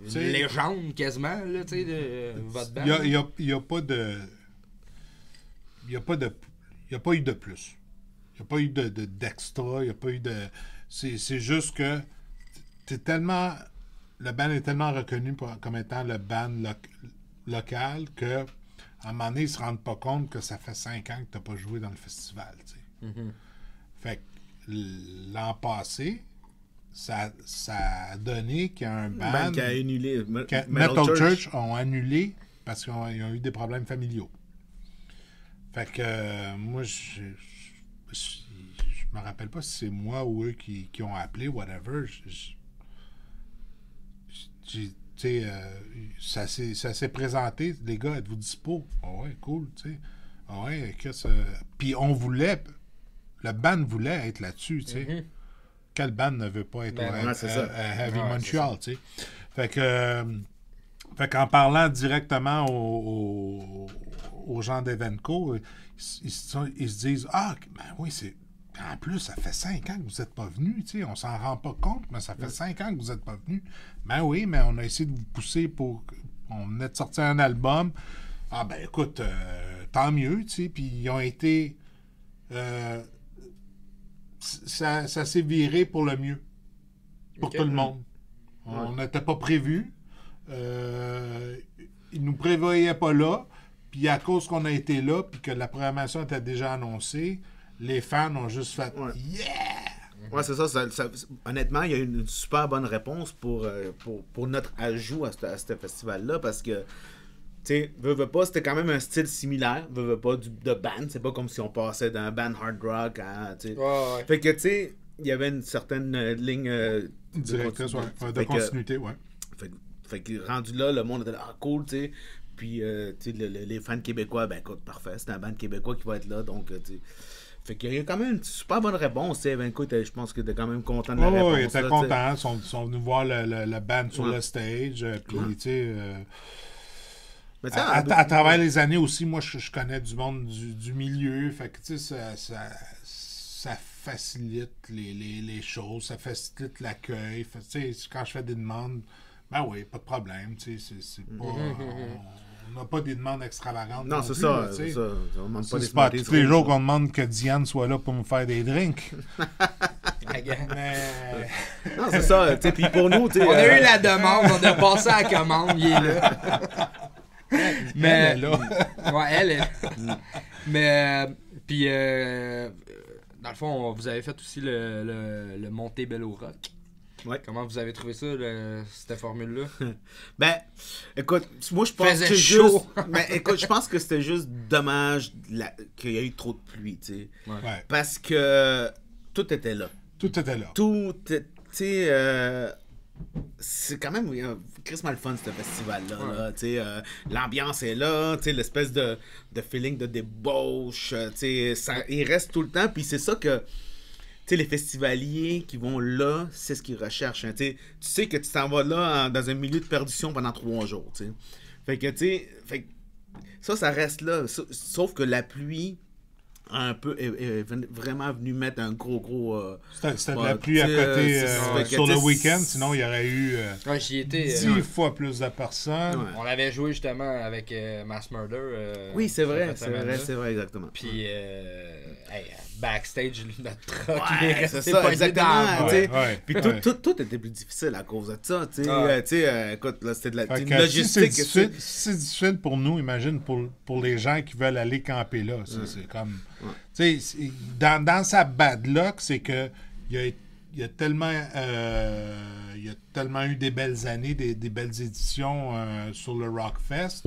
C'est- légende quasiment, là, tu sais, de votre band. Il n'y a pas de. Il n'y a pas de. Il n'y a pas eu de plus. Il n'y a pas eu d'extra. Il n'y a pas eu de. C'est juste que. T'es tellement. Le band est tellement reconnu comme étant le band local que. À un moment donné, ils se rendent pas compte que ça fait 5 ans que tu n'as pas joué dans le festival. Tu sais. Mhm. Fait que l'an passé, ça a donné qu'il y a un band. Band qui a annulé. Metal Church ont annulé parce qu'ils ont eu des problèmes familiaux. Fait que moi, je me rappelle pas si c'est moi ou eux qui ont appelé, whatever. Tu sais, ça s'est présenté. Les gars, êtes-vous dispo? Ah ouais, cool, tu sais. Ah ouais, puis on voulait, le band voulait être là-dessus, tu sais. Mhm. Quel band ne veut pas être Ben, ouais, c'est ça. à Heavy Ouais, Montreal, tu sais. Fait qu'en parlant directement aux gens d'Evenco, ils se disent « Ah, ben oui, c'est... En plus, ça fait 5 ans que vous n'êtes pas venus, tu sais. On s'en rend pas compte, mais ça fait 5 ans que vous n'êtes pas venus. Ben oui, mais on a essayé de vous pousser pour... On venait de sortir un album. Ah ben écoute, tant mieux, tu sais. Puis ils ont été... ça s'est viré pour le mieux. Pour Ok. tout le monde. On n'était pas prévus. Ils nous prévoyaient pas là. Puis à cause qu'on a été là, puis que la programmation était déjà annoncée, les fans ont juste fait Ouais. Yeah! Ouais, c'est ça, honnêtement, il y a eu une super bonne réponse pour notre ajout à ce festival-là parce que, tu sais, veux pas, c'était quand même un style similaire, veux pas de band, c'est pas comme si on passait d'un band hard rock à, tu sais. Ouais. Fait que, tu sais, il y avait une certaine ligne Directrice, ouais. De Fait que- continuité, ouais. Fait que rendu là, le monde était là, ah cool, tu sais. Puis, tu sais, les fans québécois, ben écoute, parfait, c'est un band québécois qui va être là, donc, tu sais. Fait qu'il y a quand même une super bonne réponse, tu sais. Evenco, je pense que t'es quand même content de la réponse. ils étaient là, contents. Ils sont venus voir le band sur Ouais. le stage. Puis, Ouais. tu sais... Mais tu sais, à travers les années aussi, moi, je connais du monde du milieu. Fait que, tu sais, ça facilite les choses. Ça facilite l'accueil. Fait, tu sais, quand je fais des demandes, ben oui, pas de problème. Tu sais, c'est pas... On n'a pas des demandes extravagantes. Non, c'est plus, ça, là, tu sais. c'est ça. On demande pas des C'est pas smarties tous les rouges, jours là. qu'on demande que Diane soit là pour me faire des drinks. Mais... Non, c'est ça. Tu sais, puis pour nous, tu sais. On a eu la demande, on a passé à la commande, il est là. Mais Elle est là. Ouais, elle est. Mais puis dans le fond, vous avez fait aussi le Montebello Rock. Ouais. Comment vous avez trouvé ça, cette formule-là? Ben, écoute, moi je pense Faisait que chaud. juste. Ben, écoute, je pense que c'était juste dommage qu'il y a eu trop de pluie, tu sais. Ouais. Parce que tout était là. Tout était là. Tout, tu sais, c'est quand même crissement le fun ce festival-là. Là, tu sais, l'ambiance est là, tu sais, l'espèce de feeling de débauche, tu sais, il reste tout le temps. Puis c'est ça que, tu sais, les festivaliers qui vont là, c'est ce qu'ils recherchent. Hein, tu sais que tu t'en vas là dans un milieu de perdition pendant 3 jours. Tu sais. Fait que, tu sais, ça reste là. Sauf que la pluie a un peu est vraiment venu mettre un gros. C'était de ouais, la pluie à tu sais, côté fait que, sur le tu sais, week-end, sinon il y aurait eu Ouais, j'y étais. 10 fois plus de personnes. Ouais. On avait joué justement avec Mass Murder. Oui, c'est vrai, cette c'est semaine-là. vrai, c'est vrai, exactement. Puis, backstage, notre truck, Ouais, il est c'est resté ça, pogné exactement, dans tu sais. Ouais, Puis ouais. tout était plus difficile à cause de ça, tu sais. Ouais. Tu sais, écoute, là, c'était de la Fait une que si c'est logistique. difficile, si c'est difficile pour nous, imagine pour les gens qui veulent aller camper là. C'est comme. Tu sais, dans sa bad luck, c'est que il y a tellement. Il y a tellement eu des belles années, des belles éditions sur le Rockfest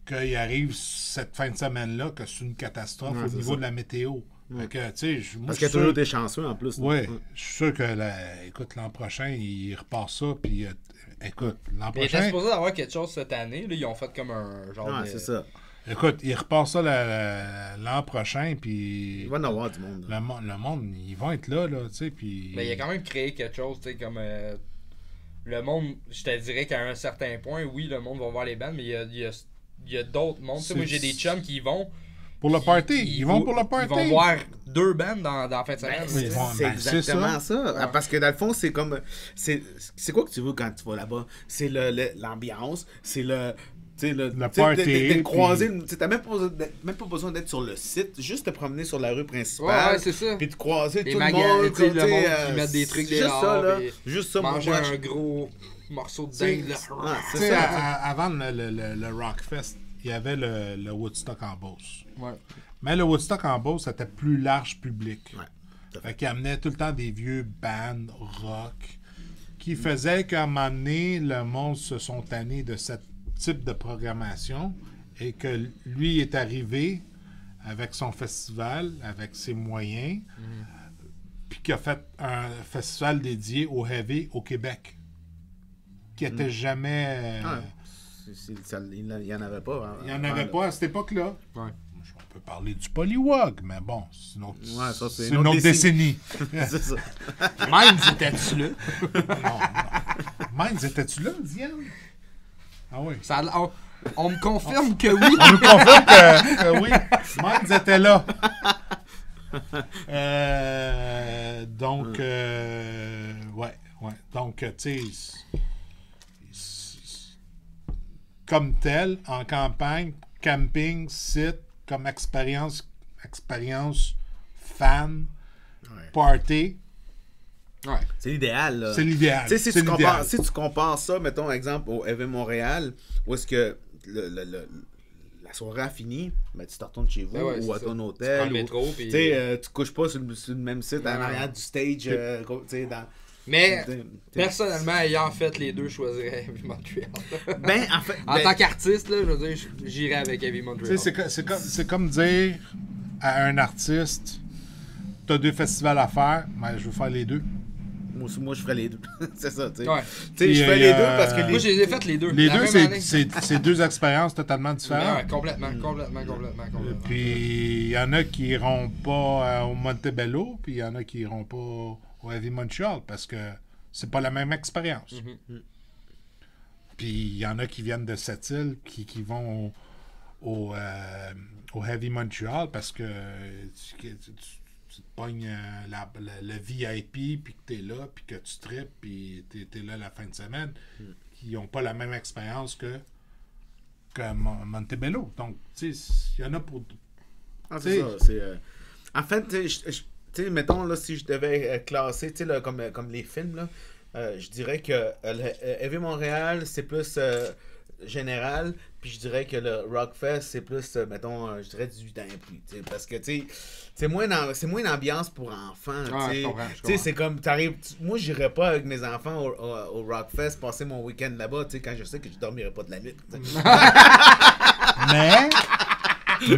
qu'il arrive cette fin de semaine-là que c'est une catastrophe Ouais, au c'est niveau ça. de la météo. Fait que, tu sais, moi, Parce je qu'il y a suis toujours sûr- des chanceux en plus. là. Oui, je suis sûr que, écoute, l'an prochain, il repart ça, puis écoute, l'an Il était prochain, supposé avoir quelque chose cette année. Là, ils ont fait comme un genre Ouais, de... c'est ça. écoute, il repart ça l'an prochain, puis Il va y en avoir du monde. là. le monde, ils vont être là, tu sais, puis... Mais il a quand même créé quelque chose, tu sais, comme... le monde, je te dirais qu'à un certain point, oui, le monde va voir les bands, mais il y a d'autres mondes. Tu sais, moi, j'ai des chums qui y vont... Pour le party, ils vont vont- pour le party. Ils vont voir 2 bands dans la fin de semaine. Ben, tu sais. ils vont- c'est ben, exactement c'est ça. Ah, parce que dans le fond, c'est comme. C'est quoi que tu veux quand tu vas là-bas? C'est l'ambiance, c'est le. Tu sais, Le tu sais, party, de croiser, puis- tu sais, t'as même pas besoin d'être sur le site, juste te promener sur la rue Ouais, principale. ouais, c'est ça. Puis de croiser Les tout le magasins, monde. tu sais, le tu sais, monde qui met des trucs juste dehors, ça, là. puis Juste ça, pour Manger moi. un gros morceau de Tu sais, dingue, là. ouais, Tu c'est sais, ça. avant le Rockfest, il y avait le Woodstock en Beauce. Ouais. Mais le Woodstock en Beauce, c'était plus large public. Ouais, tout à fait. Fait qu'il amenait tout le temps des vieux bands rock qui faisaient qu'à un moment donné, le monde se sont tannés de ce type de programmation et que lui est arrivé avec son festival, avec ses moyens, puis qui a fait un festival dédié au heavy au Québec qui était jamais... Il n'y en avait pas. il n'y en avait pas à cette époque-là. Ouais. On peut parler du Polywog, mais bon, c'est une autre, Ouais, ça, c'est c'est une autre décennie. C'est ça. Minds, étais-tu là? non. Minds, étais-tu là, Diane? Ah oui. Ça a- on me confirme que oui. On nous confirme que oui, Minds était là. Donc, ouais. Donc, tu sais, comme tel, en campagne, camping, site, comme expérience fan, Ouais. party, Ouais. C'est l'idéal, là. c'est l'idéal. Tu sais, si C'est tu l'idéal. compares ça, mettons, exemple, au Heavy Montréal, où est-ce que la soirée a fini, ben, tu te retournes chez vous Ben ouais, ou c'est à ça. ton Tu hôtel. prends le ou- métro, puis... Tu sais, tu couches pas sur le même site en Ouais. arrière du stage. Tu sais, dans. Mais, t'sais, personnellement, ayant fait les deux, je choisirais Heavy Montreal. Ben, en fait. En ben, tant qu'artiste, là, je veux dire, j'irais avec Heavy Tu Montreal. sais, c'est comme dire à un artiste, t'as 2 festivals à faire, mais je veux faire les 2. moi, je ferais les deux. C'est ça, tu sais. Ouais. Tu sais, je Puis, ferais les deux parce que Moi, je les ai faites les deux. Les la deux, même année. c'est 2 expériences totalement Ouais, différentes. complètement. Puis il y en a qui iront pas au Montebello, puis il y en a qui iront pas au Heavy Montreal parce que c'est pas la même expérience. Mhm. Puis il y en a qui viennent de cette île qui vont au Heavy Montreal parce que tu te pognes le VIP, puis que tu es là, puis que tu tripes, puis tu es là la fin de semaine, qui n'ont pas la même expérience que Montebello. Donc, tu sais, il y en a pour... Ah, T'sais- c'est ça. C'est, en fait, tu sais, mettons, là, si je devais classer, tu sais, là, comme les films, là, je dirais que Heavy Montréal, c'est plus général, puis je dirais que le Rockfest, c'est plus, mettons, je dirais 18 ans et plus, tu sais, parce que, tu sais, c'est moins une ambiance pour enfants, Ouais, tu je sais. comprends. Tu sais, c'est comme, moi, j'irais pas avec mes enfants au Rockfest passer mon week-end là-bas, tu sais, quand je sais que je dormirais pas de la nuit, tu sais.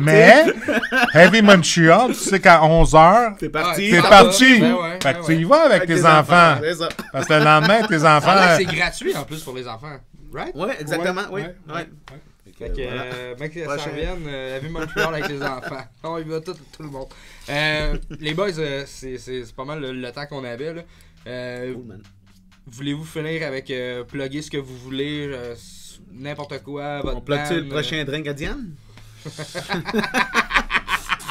Mais, Heavy Montreal, tu sais qu'à 11h, T'es parti. t'es ça parti. va. Ben ouais, Fait ben que tu y vas avec tes enfants. C'est ça. Parce que le lendemain, tes enfants... Ah, c'est gratuit en plus pour les enfants. Right? Ouais, exactement, oui. Ouais. Fait que, Voilà. mec, ça Prochain. revienne, Heavy Montreal avec les enfants. On y va tout le monde. Les boys, c'est pas mal le temps qu'on avait. Là. Cool, man. Voulez-vous finir avec plugger ce que vous voulez, n'importe quoi, votre On plug-tu le band, prochain drink à Diane?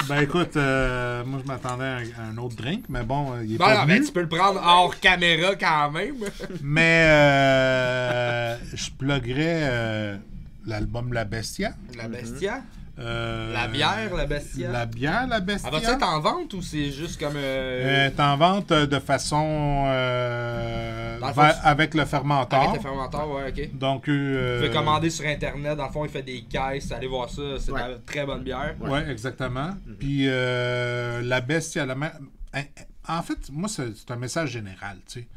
Ben écoute, moi je m'attendais à un autre drink, mais bon, il est Bon, pas non, venu. ben, tu peux le prendre hors caméra quand même. Mais je pluguerais l'album La Bestia. La Bestia. La bière, la Bestia. La bière, la Bestia. Elle va être en vente ou c'est juste comme... est en vente de façon... avec le fermenteur. Avec le fermenteur, ouais, ok. Donc... Vous pouvez commander sur Internet. Dans le fond, il fait des caisses. Allez voir ça. C'est de la très bonne bière. Ouais, exactement. Puis la Bestia... En fait, moi, c'est un message général, tu sais.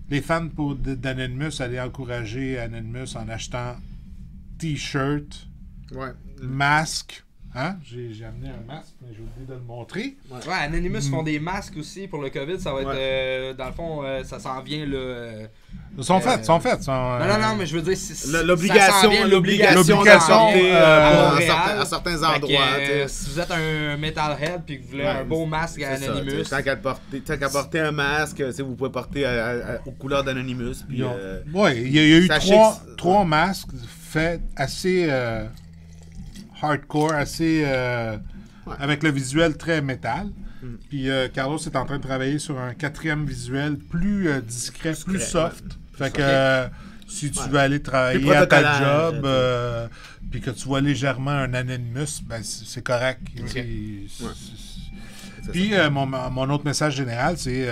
Les fans d'Anonymous, allez encourager Anonymous en achetant t-shirt, masque. Hein? J'ai amené un masque, mais j'ai oublié de le montrer. Ouais, Anonymous font des masques aussi pour le COVID. Ça va être... dans le fond, ça s'en vient là... Ils sont faits. Non, mais je veux dire... L'obligation à certains endroits. Si vous êtes un metalhead puis que vous voulez un beau masque à Anonymous... Tant qu'à porter un masque, vous pouvez porter aux couleurs d'Anonymous. Oui, il y a eu trois masques faits assez... hardcore, assez avec le visuel très métal. Puis Carlos est en train de travailler sur un 4e visuel plus discret, plus soft. Fait que si tu veux aller travailler à ta job, puis que tu vois légèrement un Anonymous, ben c'est correct. Puis mon autre message général, c'est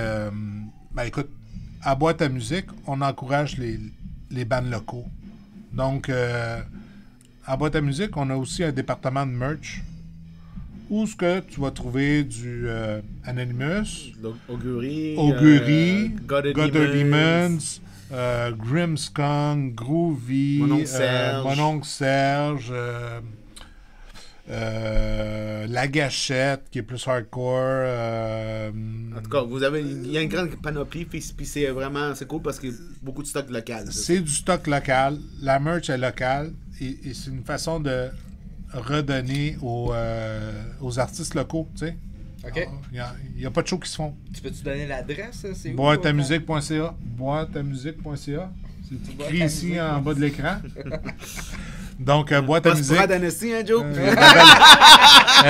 ben écoute, à Boîte à musique, on encourage les bands locaux. Donc à Boîte à musique, on a aussi un département de merch où ce que tu vas trouver du Anonymous, Augury, God of Demons, Grimmskong, Groovy, Mon Oncle Serge, La Gâchette qui est plus hardcore. En tout cas, il y a une grande panoplie, puis c'est cool parce qu'il y a beaucoup de stock local. C'est du stock local, la merch est locale et c'est une façon de redonner aux artistes locaux, tu sais. OK. Il n'y a pas de shows qui se font. Tu peux-tu donner l'adresse? C'est Boîteamusique.ca. Boîteamusique.ca. C'est écrit ici en bas de l'écran. Donc, Boîte à musique. Post-prod Annecy, hein, Joe?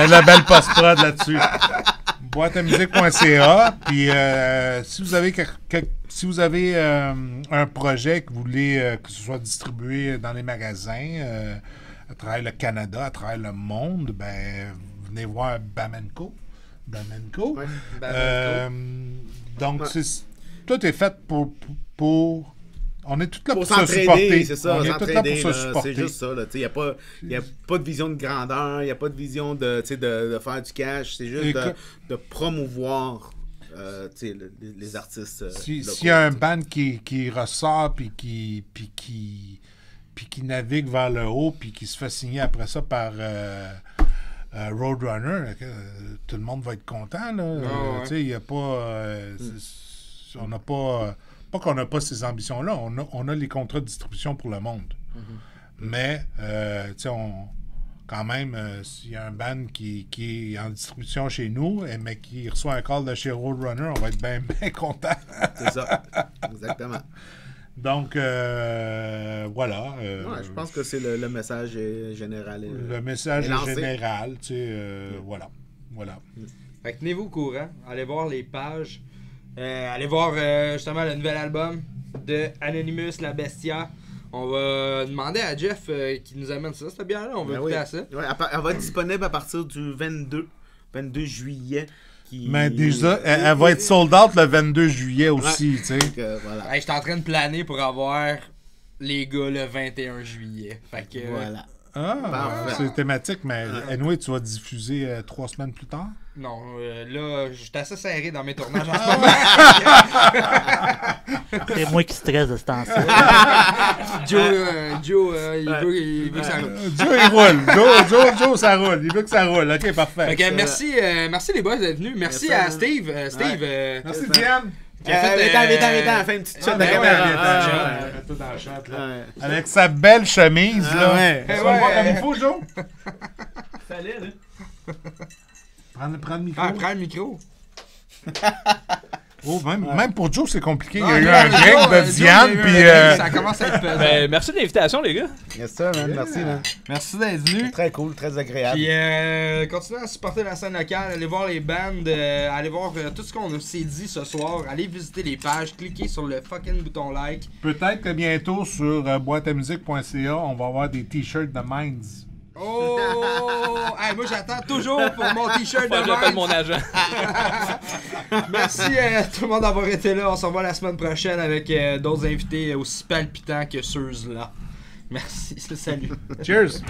La belle post-prod là-dessus. Boîteamusique.ca. Puis, si vous avez un projet que vous voulez que ce soit distribué dans les magasins, à travers le Canada, à travers le monde, ben venez voir Bamenco. Ouais, Bamenco. Donc, tout est fait pour on est tous là pour se s'entraider, supporter. c'est ça, on est tous là pour se supporter. C'est juste ça. Il n'y a pas de vision de grandeur, il n'y a pas de vision de faire du cash. C'est juste de promouvoir les artistes. S'il y a un band qui ressort puis qui navigue vers le haut puis qui se fait signer après ça par Roadrunner, tout le monde va être content. Il n'y a pas... on n'a pas... Pas qu'on n'a pas ces ambitions-là, on a les contrats de distribution pour le monde. Mais, quand même, s'il y a un band qui est en distribution chez nous, mais qui reçoit un call de chez Roadrunner, on va être bien content. C'est ça, exactement. Donc, voilà. Je pense que c'est le message général. Le message général, voilà. Fait que tenez-vous au courant, allez voir les pages. Allez voir justement le nouvel album de Anonymous, La Bestia. On va demander à Jeff qui nous amène ça, cette bière-là. On va écouter à ça. Ouais, elle va être disponible à partir du 22 juillet. Mais déjà, elle va être sold out le 22 juillet aussi, tu sais. Voilà. Je suis en train de planer pour avoir les gars le 21 juillet. Fait que... Voilà. C'est thématique, mais anyway, tu vas diffuser 3 semaines plus tard? Non, là, je suis assez serré dans mes tournages en ce moment. C'est moi qui stresse de ce temps-ci. Joe, il veut que ça roule. Joe, il roule. Joe, ça roule. Il veut que ça roule. OK, parfait. Fait que merci les boys d'être venus. Merci à Steve. Merci, Diane. Viens, fais une petite shot de caméra. Tout dans le chat, là. Avec sa belle chemise, là. Comme il faut, Joe. Fallait, là. Prends le micro. Prends le micro. Même pour Joe, c'est compliqué. Il y a eu un drink de Diane, puis... Ça commence à être pesant. Merci de l'invitation, les gars. Yes, sir, man. Merci, man. Merci d'être venu. Très cool, très agréable. Puis continuez à supporter la scène locale, allez voir les bands, allez voir tout ce qu'on s'est dit ce soir, allez visiter les pages, cliquez sur le fucking bouton like. Peut-être que bientôt sur boîteamusique.ca, on va avoir des t-shirts de Minds. Oh! Hey, moi, j'attends toujours pour mon t-shirt Faut que de j'appelle Vibes. mon agent. Merci tout le monde d'avoir été là. On se revoit la semaine prochaine avec d'autres invités aussi palpitants que ceux-là. Merci. Salut. Cheers!